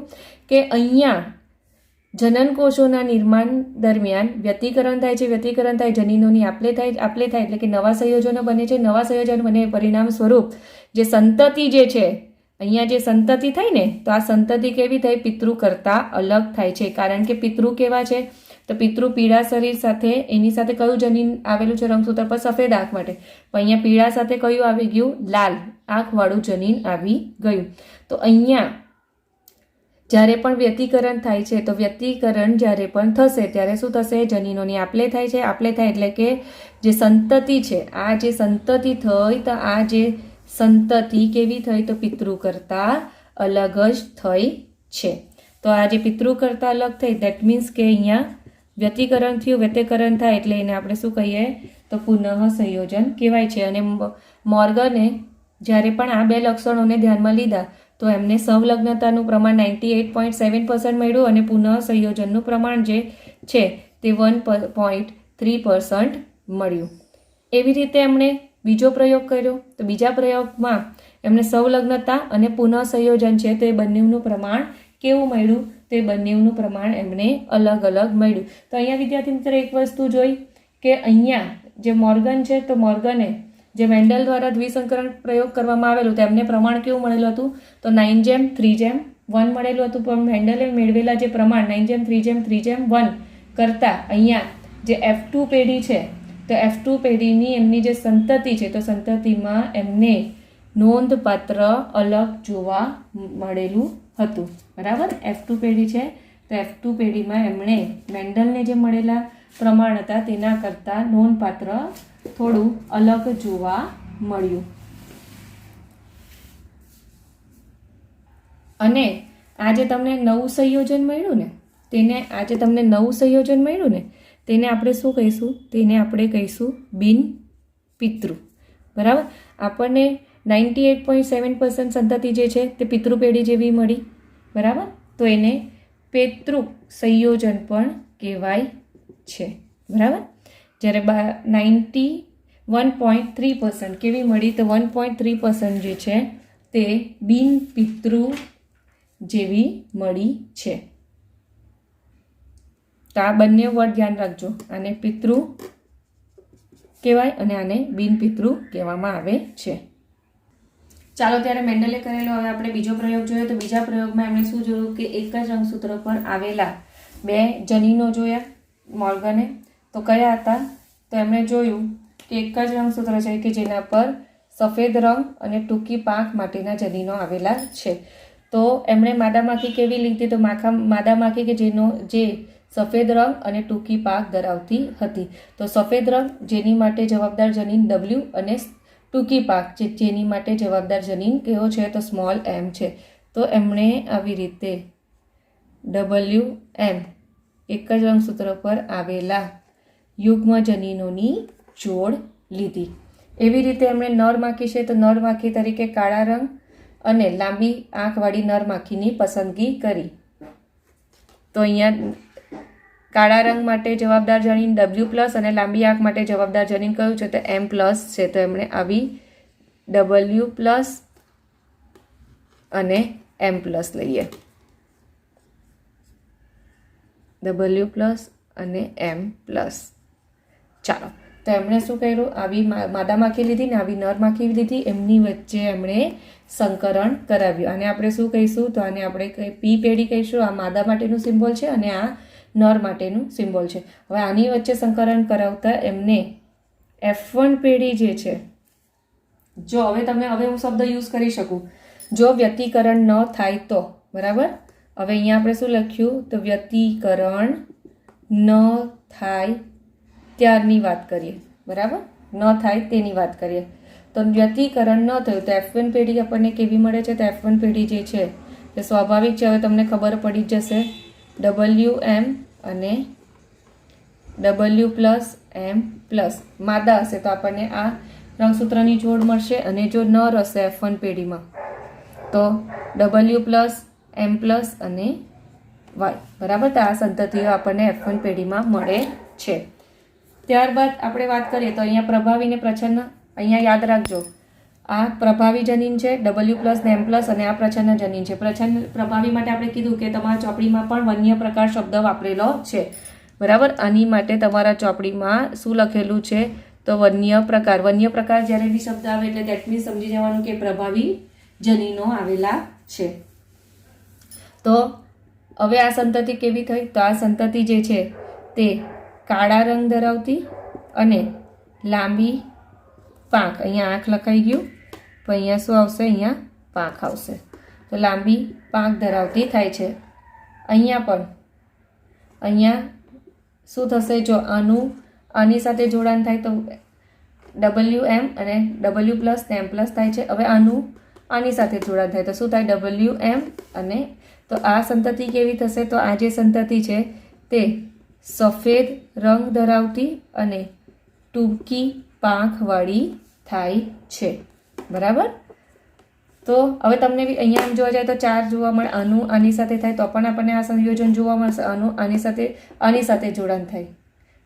કે અહીંયા જનનકોષોના નિર્માણ દરમિયાન વ્યતિકરણ થાય છે. વ્યતિકરણ થાય, જનીનોની આપલે થાય એટલે કે નવા સંયોજનો બને છે. નવા સંયોજન બને પરિણામ સ્વરૂપ જે સંતતિ જે છે, અહીંયા જે સંતતિ થઈ ને, તો આ સંતતિ કેવી થઈ? પિતૃ કરતાં અલગ થાય છે. કારણ કે પિતૃ કેવા છે? તો પિતૃ પીળા શરીર સાથે, એની સાથે કયું જનીન આવેલું છે રંગસૂત્ર પર? સફેદ આંખ માટે. પણ અહીંયા પીળા સાથે કયું આવી ગયું? લાલ આંખવાળું જનીન આવી ગયું. તો અહીંયા જ્યારે પણ વ્યતિકરણ થાય છે, તો વ્યતિકરણ જ્યારે પણ થશે ત્યારે શું થશે? જનીનોની આપલે થાય છે. આપલે થાય એટલે કે જે સંતતિ છે, આ જે સંતતિ થઈ, તો આ જે સંતતિ કેવી થઈ? તો પિતૃ કરતાં અલગ જ થઈ છે. તો આ જે પિતૃ કરતાં અલગ થઈ, દેટ મીન્સ કે અહીંયા વ્યતિકરણ થયું. વ્યતિકરણ થાય એટલે એને આપણે શું કહીએ? તો પુનઃ સંયોજન કહેવાય છે. અને મોર્ગને જ્યારે પણ આ બે લક્ષણોને ધ્યાનમાં લીધા તો એમને સંલગ્નતાનું પ્રમાણ 98.7% મળ્યું અને પુનઃ સંયોજનનું પ્રમાણ જે છે તે 1.3% મળ્યું. એવી રીતે એમણે બીજો પ્રયોગ કર્યો. તો બીજા પ્રયોગમાં એમને સંલગ્નતા અને પુનઃ સંયોજન છે તે બંનેનું પ્રમાણ કેવું મળ્યું? તે બંનેનું પ્રમાણ એમને અલગ અલગ મળ્યું. તો અહીંયા વિદ્યાર્થી મિત્ર એક વસ્તુ જોઈ કે અહીંયા જે મોર્ગન છે, તો મોર્ગને જે મેન્ડલ દ્વારા દ્વિસંકરણ પ્રયોગ કરવામાં આવેલું તેમને પ્રમાણ કેવું મળેલું હતું? તો 9:3:1 મળેલું હતું. પણ મેન્ડલે મેળવેલા જે પ્રમાણ 9:3:1 કરતાં અહીંયા જે F2 પેઢી છે, તો F2 પેઢીની એમની જે સંતતિ છે, તો સંતતિમાં એમને નોંધપાત્ર અલગ જોવા મળેલું હતું. બરાબર? F2 પેઢી છે, તો F2 પેઢીમાં એમણે મેન્ડલને જે મળેલા પ્રમાણ હતા તેના કરતાં નોંધપાત્ર થોડું અલગ જોવા મળ્યું. અને આ જે તમને નવું સંયોજન મળ્યું ને, તેને આપણે શું કહીશું? તેને આપણે કહીશું બિન પિતૃ. બરાબર? આપણને 98.7% સંતતિ જે છે તે પિતૃ પેઢી જેવી મળી. બરાબર? તો એને પેતૃક સંયોજન પણ કહેવાય છે. બરાબર? જ્યારે 91.3% કેવી મળી? તો 1.3% જે છે તે બિન પિતૃ જેવી મળી છે. તો આ બંને વર્ડ ધ્યાન રાખજો. આને પિતૃ કહેવાય અને આને બિન પિતૃ કહેવામાં આવે છે. ચાલો ત્યારે મેન્ડલે કરેલો હવે આપણે બીજો પ્રયોગ જોઈએ. તો બીજા પ્રયોગમાં એમણે શું જોયું કે એક જ રંગસૂત્ર પર આવેલા બે જનીનો જોયા મોર્ગને. તો કયા હતા? તો એમણે જોયું કે એક જ રંગસૂત્ર છે કે જેના પર સફેદ રંગ અને ટૂંકી પાંખ માટેના જનીનો આવેલા છે. તો એમણે માદા માખી કેવી લીધી? તો માદા માખી કે જે સફેદ રંગ અને ટૂંકી પાંખ ધરાવતી હતી. તો સફેદ રંગ જેની માટે જવાબદાર જનીન W અને ટૂંકી પાંખ જેની માટે જવાબદાર જનીન કેવો છે? તો સ્મોલ m છે. તો એમણે આવી રીતે WM એક જ રંગસૂત્ર પર આવેલા યુગ્મ જનીનોની જોડ લીધી. એવી રીતે એમણે નર માખી છે, તો નર માખી તરીકે કાળા રંગ અને લાંબી આંખવાળી નર માખીની પસંદગી કરી. તો અહીંયા કાળા રંગ માટે જવાબદાર જનીન W+ અને લાંબી આંખ માટે જવાબદાર જનીન કયું છે? તો M+ છે. તો એમણે આવી W+ અને M+ લઈએ. W+ અને M+. ચાલો, તો એમણે શું કર્યું? આવી માદા માખી લીધી ને આવી નર માખી લીધી, એમની વચ્ચે એમણે સંકરણ કરાવ્યું. અને આપણે શું કહીશું? તો આને આપણે P પેઢી કહીશું. આ માદા માટેનું સિમ્બોલ છે અને આ નર માટેનું સિમ્બોલ છે. હવે આની વચ્ચે સંકરણ કરાવતા એમને F1 પેઢી જે છે, જો હવે હું શબ્દ યુઝ કરી શકું, જો વ્યતિકરણ ન થાય તો. બરાબર? હવે અહીંયા આપણે શું લખ્યું? તો વ્યતિકરણ ન થાય ત્યારની વાત કરીએ. બરાબર? ન થાય તેની વાત કરીએ. તો વ્યતિકરણ ન થયું તો F1 પેઢી આપણને કેવી મળે છે? તો F1 પેઢી જે છે તે સ્વાભાવિક છે. હવે તમને ખબર પડી જશે. WM અને W+M+. માદા હશે તો આપણને આ રંગસૂત્રની જોડ મળશે, અને જો નર હશે F1 પેઢીમાં તો W+M+ અને Y. બરાબર? તો આ સંતતિઓ આપણને F1 પેઢીમાં મળે છે. ત્યારબાદ આપણે વાત કરીએ તો અહીંયા પ્રભાવી ને પ્રચ્છન્ન. અહીંયા યાદ રાખજો આ પ્રભાવી જનીન છે ડબલ્યુ પ્લસ નેમ પ્લસ, અને આ પ્રચ્છન્ન જનીન છે. પ્રભાવી માટે આપણે કીધું કે તમારા ચોપડીમાં પણ વન્ય પ્રકાર શબ્દ વાપરેલો છે, બરાબર. આની માટે તમારા ચોપડીમાં શું લખેલું છે? તો વન્ય પ્રકાર. વન્ય પ્રકાર જ્યારે બી શબ્દ આવે એટલે દેટ મીન્સ સમજી જવાનું કે પ્રભાવી જનીનો આવેલા છે. તો હવે આ સંતતિ કેવી થઈ? તો આ સંતતિ જે છે તે કાળા રંગ ધરાવતી અને લાંબી પાંખ, અહીંયા આંખ લખાઈ ગયું, તો અહીંયા શું આવશે? અહીંયા પાંખ આવશે. તો લાંબી પાંખ ધરાવતી થાય છે. અહીંયા પણ અહીંયા શું થશે? જો આની સાથે જોડાણ થાય તો ડબલ્યુ એમ અને ડબલ્યુ પ્લસ એમ પ્લસ થાય છે. હવે આની સાથે જોડાણ થાય તો શું થાય? ડબલ્યુ એમ અને તો આ સંતતિ કેવી થશે? તો આ જે સંતતિ છે તે સફેદ રંગ ધરાવતી અને ટૂંકી પાંખવાળી થાય છે, બરાબર. તો હવે તમને બી અહીંયા આમ જોવા જાય તો 4 જોવા મળે. આની સાથે થાય તો પણ આપણને આ સંયોજન જોવા મળશે. આની સાથે જોડાણ થાય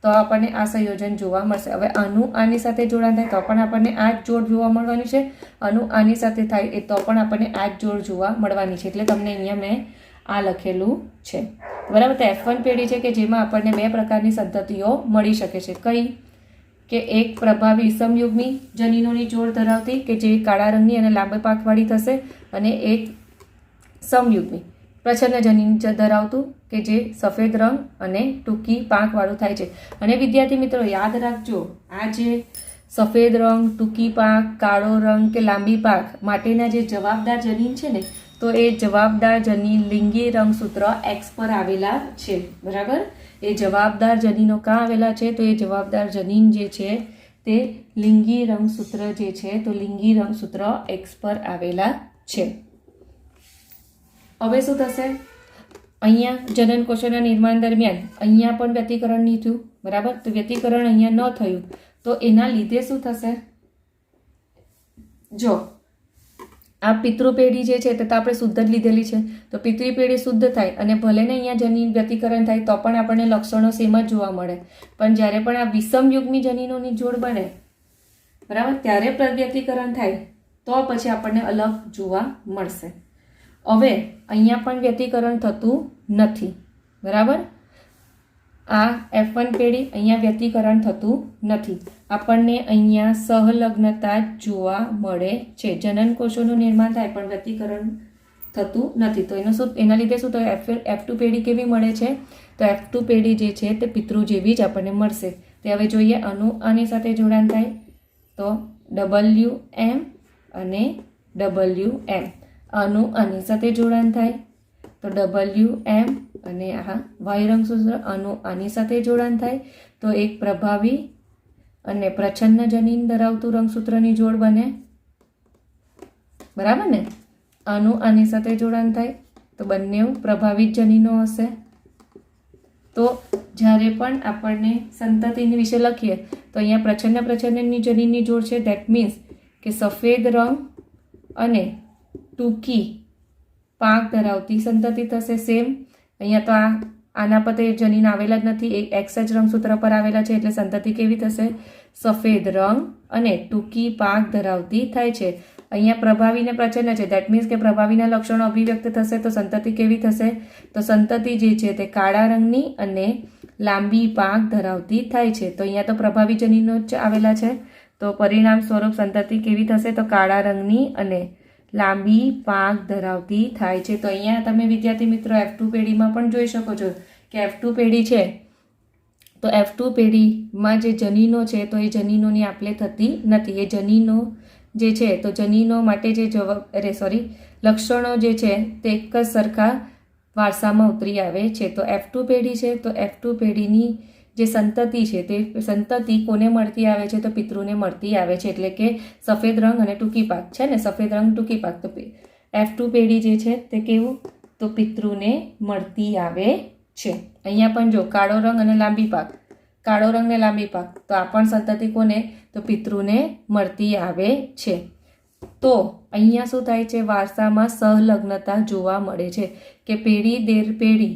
તો આપણને આ સંયોજન જોવા મળશે. હવે આની સાથે જોડાણ થાય તો પણ આપણને આ જ જોડ જોવા મળવાની છે. આની સાથે થાય એ તો પણ આપણને આ જ જોડ જોવા મળવાની છે. એટલે તમને અહીંયા મેં આ લખેલું છે, બરાબર. તો F1 પેઢી છે કે જેમાં આપણને 2 પ્રકારની સંતતિઓ મળી શકે છે. કઈ? કે એક પ્રભાવી સમયુગ્મી જનીનોની જોડ ધરાવતી કે જે કાળા રંગની અને લાંબા પાંખવાળી થશે, અને એક સમયુગ્મી પ્રચ્છન્ન જનીન ધરાવતું કે જે સફેદ રંગ અને ટૂંકી પાંખવાળું થાય છે. અને વિદ્યાર્થી મિત્રો યાદ રાખજો, આ જે સફેદ રંગ, ટૂંકી પાંખ, કાળો રંગ કે લાંબી પાંખ માટેના જે જવાબદાર જનીન છે ને, તો એ જવાબદાર જનીન લિંગી રંગસૂત્ર X પર આવેલા છે, બરાબર. એ જવાબદાર જનીનો ક્યાં આવેલા છે? તો એ જવાબદાર જનીન જે છે તે લિંગી રંગસૂત્ર જે છે તો લિંગી રંગસૂત્ર X પર આવેલા છે. હવે શું થશે? અહીંયા જનન કોષોના નિર્માણ દરમિયાન અહીંયા પણ વ્યતિકરણ નહીં થયું, બરાબર. તો વ્યતિકરણ અહીંયા ન થયું તો એના લીધે શું થશે? જો આ પિતૃ પેઢી જે છે તે તો આપણે શુદ્ધ જ લીધેલી છે, તો પિતૃ પેઢી શુદ્ધ થાય અને ભલે ને અહીંયા જનીન વ્યતિકરણ થાય તો પણ આપણને લક્ષણો સેમ જ જોવા મળે. પણ જ્યારે પણ આ વિષમયુગ્મી જનીનોની જોડ બને, બરાબર, ત્યારે વ્યતિકરણ થાય તો પછી આપણને અલગ જોવા મળશે. હવે અહીંયા પણ વ્યતિકરણ થતું નથી, બરાબર. આ F1 પેઢી અહીંયા વ્યતિકરણ થતું નથી. આપણને અહીંયા સહલગ્નતા જ જોવા મળે છે. જનન કોષોનું નિર્માણ થાય પણ વ્યતિકરણ થતું નથી. તો એના લીધે શું થાય? F2 પેઢી કેવી મળે છે? તો F2 પેઢી જે છે તે પિતૃ જેવી જ આપણને મળશે. તે હવે જોઈએ. આની સાથે જોડાણ થાય તો WM અને WM. આની સાથે જોડાણ થાય તો WM અને આ વાય રંગસૂત્ર. આની સાથે જોડાણ થાય તો એક પ્રભાવી અને પ્રચ્છન્ન જનીન ધરાવતું રંગસૂત્રની જોડ બને, બરાબર ને. આની સાથે જોડાણ થાય તો બંને પ્રભાવિત જનીનો હશે. તો જ્યારે પણ આપણને સંતતિ વિશે લખીએ તો અહીંયા પ્રચ્છન્નની જનીનની જોડ છે. ધેટ મીન્સ કે સફેદ રંગ અને ટૂંકી પાંખ ધરાવતી સંતતિ થશે. સેમ અહીંયા તો આના પર જનીન આવેલા જ નથી, એક એક્સ જ રંગસૂત્ર પર આવેલા છે, એટલે સંતતિ કેવી થશે? સફેદ રંગ અને ટૂંકી પાંખ ધરાવતી થાય છે. અહીંયા પ્રભાવીને પ્રચ્છન્ન છે, ધેટ મીન્સ કે પ્રભાવીના લક્ષણો અભિવ્યક્ત થશે તો સંતતિ કેવી થશે? તો સંતતિ જે છે તે કાળા રંગની અને લાંબી પાંખ ધરાવતી થાય છે. તો અહીંયા તો પ્રભાવી જનીનો જ આવેલા છે, તો પરિણામ સ્વરૂપ સંતતિ કેવી થશે? તો કાળા રંગની અને લાંબી પાંખ ધરાવતી થાય છે. તો અહીંયા તમે વિદ્યાર્થી મિત્રો F2 પેઢીમાં પણ જોઈ શકો છો કે F2 પેઢી છે તો F2 પેઢીમાં જે જનીનો છે તો એ જનીનોની આપલે થતી નથી. એ જનીનો જે છે તો જનીનો માટે જે લક્ષણો જે છે તે એક જ સરખા વારસામાં ઉતરી આવે છે. તો F2 પેઢી છે તો F2 પેઢીની જે સંતતિ છે તે સંતતિ કોને મળતી આવે છે? તો પિતૃને મળતી આવે છે. એટલે કે સફેદ રંગ અને ટૂંકી પાંખ છે ને, સફેદ રંગ ટૂંકી પાંખ. તો F2 પેઢી જે છે તે કેવું? તો પિતૃને મળતી આવે છે. અહીંયા પણ જો કાળો રંગ અને લાંબી પાંખ, કાળો રંગ ને લાંબી પાંખ, તો આ પણ સંતતિ કોને? તો પિતૃને મળતી આવે છે. તો અહીંયા શું થાય છે? વારસામાં સહલગ્નતા જોવા મળે છે કે પેઢી દર પેઢી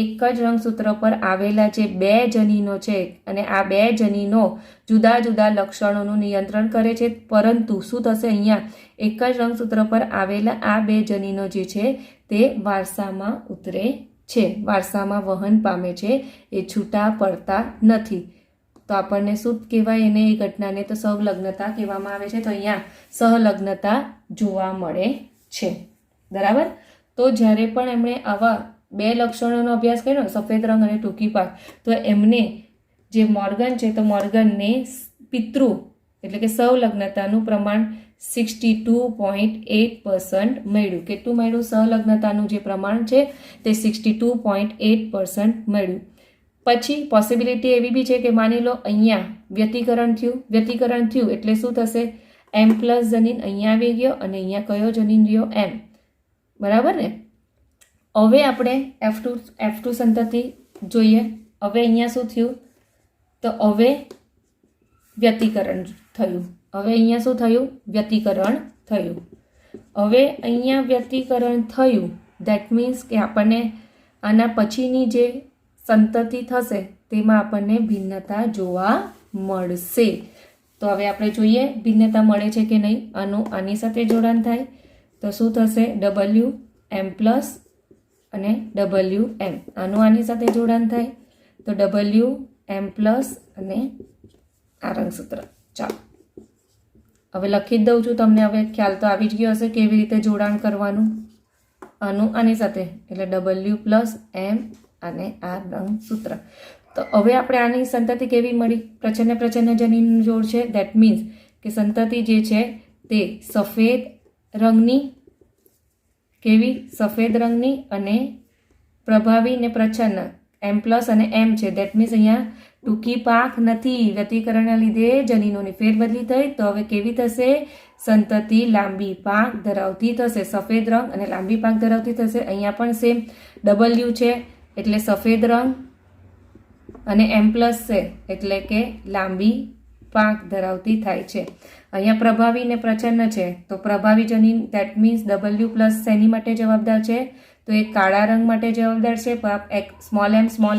એક જ રંગસૂત્ર પર આવેલા જે 2 જનીનો છે અને આ 2 જનીનો જુદા જુદા લક્ષણોનું નિયંત્રણ કરે છે, પરંતુ શું થશે અહીંયા એક જ રંગસૂત્ર પર આવેલા આ 2 જનીનો જે છે તે વારસામાં ઉતરે છે, વારસામાં વહન પામે છે, એ છૂટા પડતા નથી. તો આપણને શું કહેવાય એને, એ ઘટનાને તો સહલગ્નતા કહેવામાં આવે છે. તો અહીંયા સહલગ્નતા જોવા મળે છે. બરાબર. તો જ્યારે પણ એમણે આવા 2 લક્ષણોનો અભ્યાસ કર્યો, સફેદ રંગ અને ટૂંકી પાક, તો એમને જે મોર્ગન છે તો મોર્ગનને પિતૃ એટલે કે સહલગ્નતાનું પ્રમાણ 62.8% મળ્યું. કેટલું મળ્યું? સહલગ્નતાનું જે પ્રમાણ છે તે 62.8% મળ્યું. પછી પોસિબિલિટી એવી બી છે કે માની લો અહીંયા વ્યતિકરણ થયું એટલે શું થશે? M+ જનીન અહીંયા આવી ગયો અને અહીંયા કયો જનીન રહ્યો? M. બરાબર ને? હવે આપણે F2 સંતતિ જોઈએ. હવે અહીંયા શું થયું? તો હવે વ્યતિકરણ થયું. હવે અહીંયા શું થયું? વ્યતિકરણ થયું. હવે અહીંયા વ્યતિકરણ થયું, દેટ મીન્સ કે આપણને આના પછીની જે સંતતિ થશે તેમાં આપણને ભિન્નતા જોવા મળશે. તો હવે આપણે જોઈએ ભિન્નતા મળે છે કે નહીં. આની સાથે જોડાણ થાય તો શું થશે? WM+ અને WM. આની સાથે જોડાણ થાય તો WM+ અને આ રંગસૂત્ર. ચાલો હવે લખી જ દઉં છું તમને. હવે ખ્યાલ તો આવી જ ગયો હશે કેવી રીતે જોડાણ કરવાનું. આની સાથે એટલે W+M અને આ રંગસૂત્ર. તો હવે આપણે આની સંતતિ કેવી મળી? પ્રચ્છન્ન જનીન જોડ છે. દેટ મીન્સ કે સંતતિ જે છે તે સફેદ રંગની, કેવી? સફેદ રંગની અને પ્રભાવી ને પ્રચ્છન્ન M+ અને M છે. દેટ મીન્સ અહીંયા ટૂંકી પાંખ નથી. વ્યતિકરણના લીધે જનીનોની ફેરબદલી થઈ. તો હવે કેવી થશે? સંતતિ લાંબી પાંખ ધરાવતી થશે. સફેદ રંગ અને લાંબી પાંખ ધરાવતી થશે. અહીંયા પણ સેમ W છે એટલે સફેદ રંગ અને M+ છે એટલે કે લાંબી પાંખ ધરાવતી થાય છે. અહીંયા પ્રભાવી ને પ્રચ્છન્ન છે તો પ્રભાવી જનીન દેટ મીન્સ W+ શેની માટે જવાબદાર છે? તો એ કાળા રંગ માટે જવાબદાર છે. સ્મોલ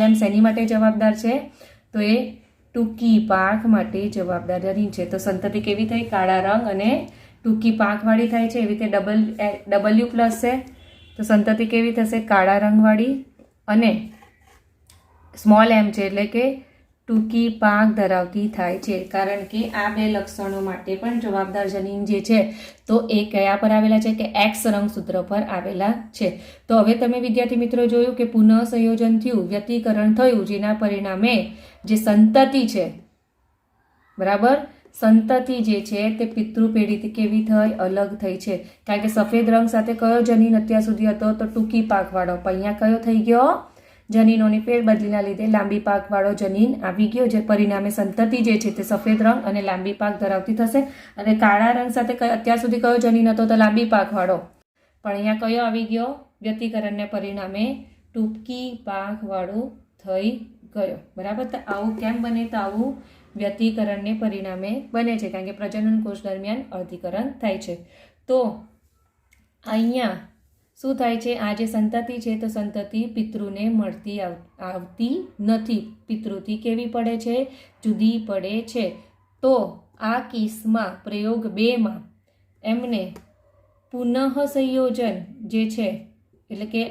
m શેની માટે જવાબદાર છે? તો એ ટૂંકી પાંખ માટે જવાબદાર જનીન છે. તો સંતતિ કેવી થઈ? કાળા રંગ અને ટૂંકી પાંખવાળી થાય છે. એવી રીતે W+ છે તો સંતતિ કેવી થશે? કાળા રંગવાળી અને સ્મોલ m છે એટલે કે ટૂંકી પાંખ ધરાવતી થાય છે. કારણ કે આ 2 લક્ષણો માટે પણ જવાબદાર જનીન જે છે તો એ કયા પર આવેલા છે? કે X રંગસૂત્ર પર આવેલા છે. તો હવે તમે વિદ્યાર્થી મિત્રો જોયું કે પુનઃ સંયોજન થયું, વ્યતિકરણ થયું, જેના પરિણામે જે સંતતિ છે, બરાબર, સંતતિ જે છે તે પિતૃ પેઢીથી કેવી થઈ? અલગ થઈ છે. કારણ કે સફેદ રંગ સાથે કયો જનીન અત્યાર સુધી હતો? તો ટૂંકી પાંખવાળો. પણ અહીંયા કયો થઈ ગયો? જનીનોની ફેરબદલીના લીધે લાંબી પાંખવાળો જનીન આવી ગયો. જે પરિણામે સંતતિ જે છે તે સફેદ રંગ અને લાંબી પાંખ ધરાવતી થશે. અને કાળા રંગ સાથે અત્યાર સુધી કયો જનીન હતો? તો લાંબી પાંખવાળો. પણ અહીંયા કયો આવી ગયો? વ્યતિકરણને પરિણામે ટૂંકી પાંખવાળો થઈ ગયો. બરાબર. તો આવું કેમ બને? તો આવું વ્યતિકરણને પરિણામે બને છે કારણ કે પ્રજનન કોષ દરમિયાન અર્ધીકરણ થાય છે. તો અહીંયા શું થાય છે? આ જે સંતતિ છે તો સંતતિ પિતૃને મળતી આવતી નથી. પિતૃથી કેવી પડે છે? જુદી પડે છે. તો આ કેસમાં પ્રયોગ 2માં એમને પુનઃ સંયોજન જે છે એટલે કે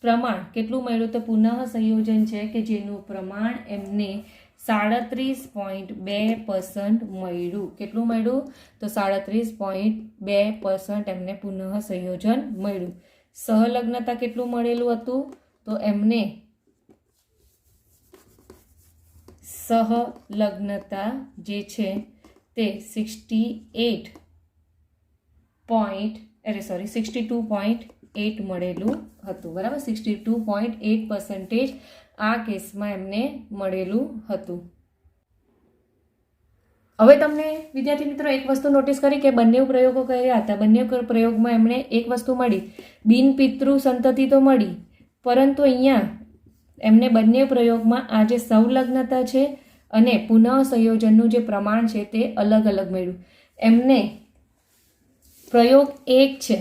પ્રમાણ કેટલું મળ્યું? તો પુનઃ સંયોજન છે કે જેનું પ્રમાણ એમને 37.2% મળ્યું. કેટલું મળ્યું? તો 37.2% એમને પુનઃ સંયોજન મળ્યું. સહલગ્નતા કેટલું મળેલું હતું? તો એમને સહલગ્નતા જે છે તે 62.8 મળેલું હતું. બરાબર. 62.8% આ કેસમાં એમને મળેલું હતું. હવે તમને વિદ્યાર્થી મિત્રો એક વસ્તુ નોટિસ કરી કે બંને પ્રયોગો કર્યા હતા. બંને પ્રયોગમાં એમણે એક વસ્તુ મળી, બિનપિતૃ સંતતિ તો મળી, પરંતુ અહીંયા એમને બંને પ્રયોગમાં આ જે સંલગ્નતા છે અને પુનઃ સંયોજનનું જે પ્રમાણ છે તે અલગ અલગ મળ્યું. એમને પ્રયોગ 1 છે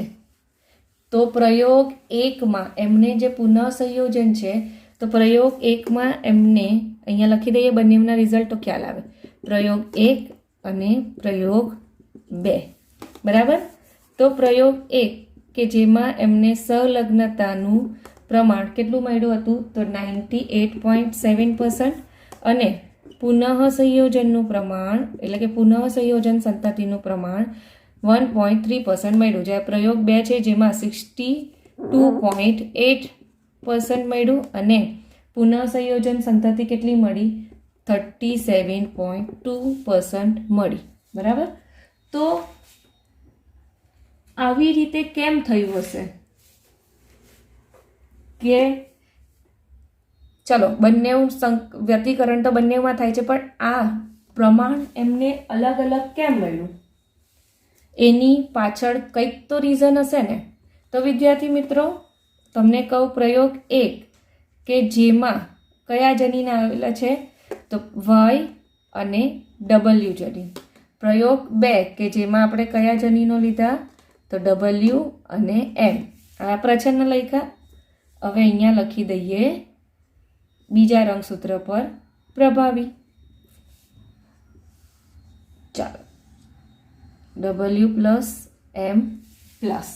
તો પ્રયોગ 1માં એમને જે પુનઃ સંયોજન છે, તો પ્રયોગ 1માં એમને અહીંયા લખી દઈએ બંનેના રિઝલ્ટ તો ખ્યાલ આવે. પ્રયોગ 1 અને પ્રયોગ 2, બરાબર. તો પ્રયોગ 1 કે જેમાં એમને સંલગ્નતાનું પ્રમાણ કેટલું મળ્યું હતું, તો 98.7% અને પુનઃ સંયોજનનું પ્રમાણ એટલે કે પુનઃ સંયોજન સંતતિનું પ્રમાણ 1.3% મળ્યું. જ્યારે પ્રયોગ 2 છે જેમાં 62.8% મળ્યું અને પુનઃ સંયોજન સંતતિ કેટલી મળી, 37.2% મળી, બરાબર. તો આવી રીતે કેમ થયું હશે કે ચલો બંને વ્યક્તિકરણ તો બંનેમાં થાય છે, પણ આ પ્રમાણ એમને અલગ અલગ કેમ મળ્યું, એની પાછળ કંઈક તો રીઝન હશે ને. તો વિદ્યાર્થી મિત્રો તમને કહું, પ્રયોગ 1 કે જેમાં કયા જનીન આવેલા છે, તો Y અને W જનીન. પ્રયોગ 2 કે જેમાં આપણે કયા જનીનો લીધા, તો W અને M. આ પ્રચ્છન્ન લખ્યા. હવે અહીંયા લખી દઈએ બીજા રંગસૂત્ર પર પ્રભાવી. ચાલો, W પ્લસ M પ્લસ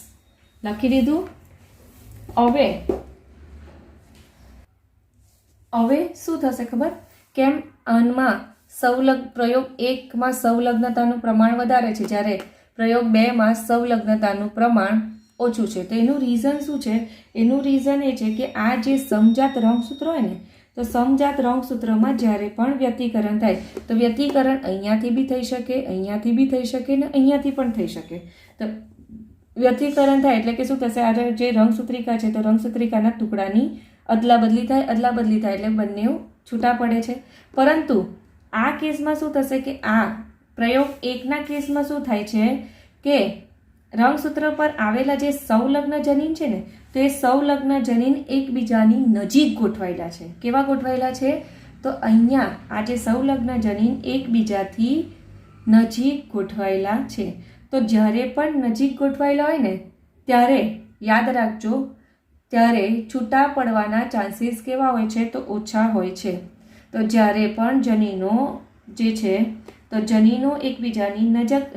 લખી દીધું. હવે શું થશે ખબર, કેમ આનમાં પ્રયોગ 1માં સંલગ્નતાનું પ્રમાણ વધારે છે, જ્યારે પ્રયોગ 2માં સંલગ્નતાનું પ્રમાણ ઓછું છે. તો એનું રીઝન શું છે, એનું રીઝન એ છે કે આ જે સમજાત રંગસૂત્ર હોય ને, તો સમજાત રંગસૂત્રમાં જ્યારે પણ વ્યક્તિકરણ થાય તો વ્યક્તિકરણ અહીંયાથી બી થઈ શકે, અહીંયાથી બી થઈ શકે ને અહીંયાથી પણ થઈ શકે. તો વ્યક્તિકરણ થાય એટલે કે શું થશે, આ જે રંગસૂત્રિકા છે તો રંગસૂત્રિકાના ટુકડાની અદલા બદલી થાય એટલે બંને છૂટા પડે છે. પરંતુ આ કેસમાં શું થશે કે આ પ્રયોગ 1ના કેસમાં શું થાય છે કે રંગસૂત્ર પર આવેલા જે સંલગ્ન જનીન છે ને, તો એ સંલગ્ન જનીન એકબીજાની નજીક ગોઠવાયેલા છે. કેવા ગોઠવાયેલા છે, તો અહીંયા આ જે સંલગ્ન જનીન એકબીજાથી નજીક ગોઠવાયેલા છે. તો જ્યારે પણ નજીક ગોઠવાયેલા હોય ને ત્યારે યાદ રાખજો, ત્યારે છૂટા પડવાના ચાન્સીસ કેવા હોય છે, તો ઓછા હોય છે. તો જ્યારે પણ જનીનો જે છે, તો જનીનો એકબીજાની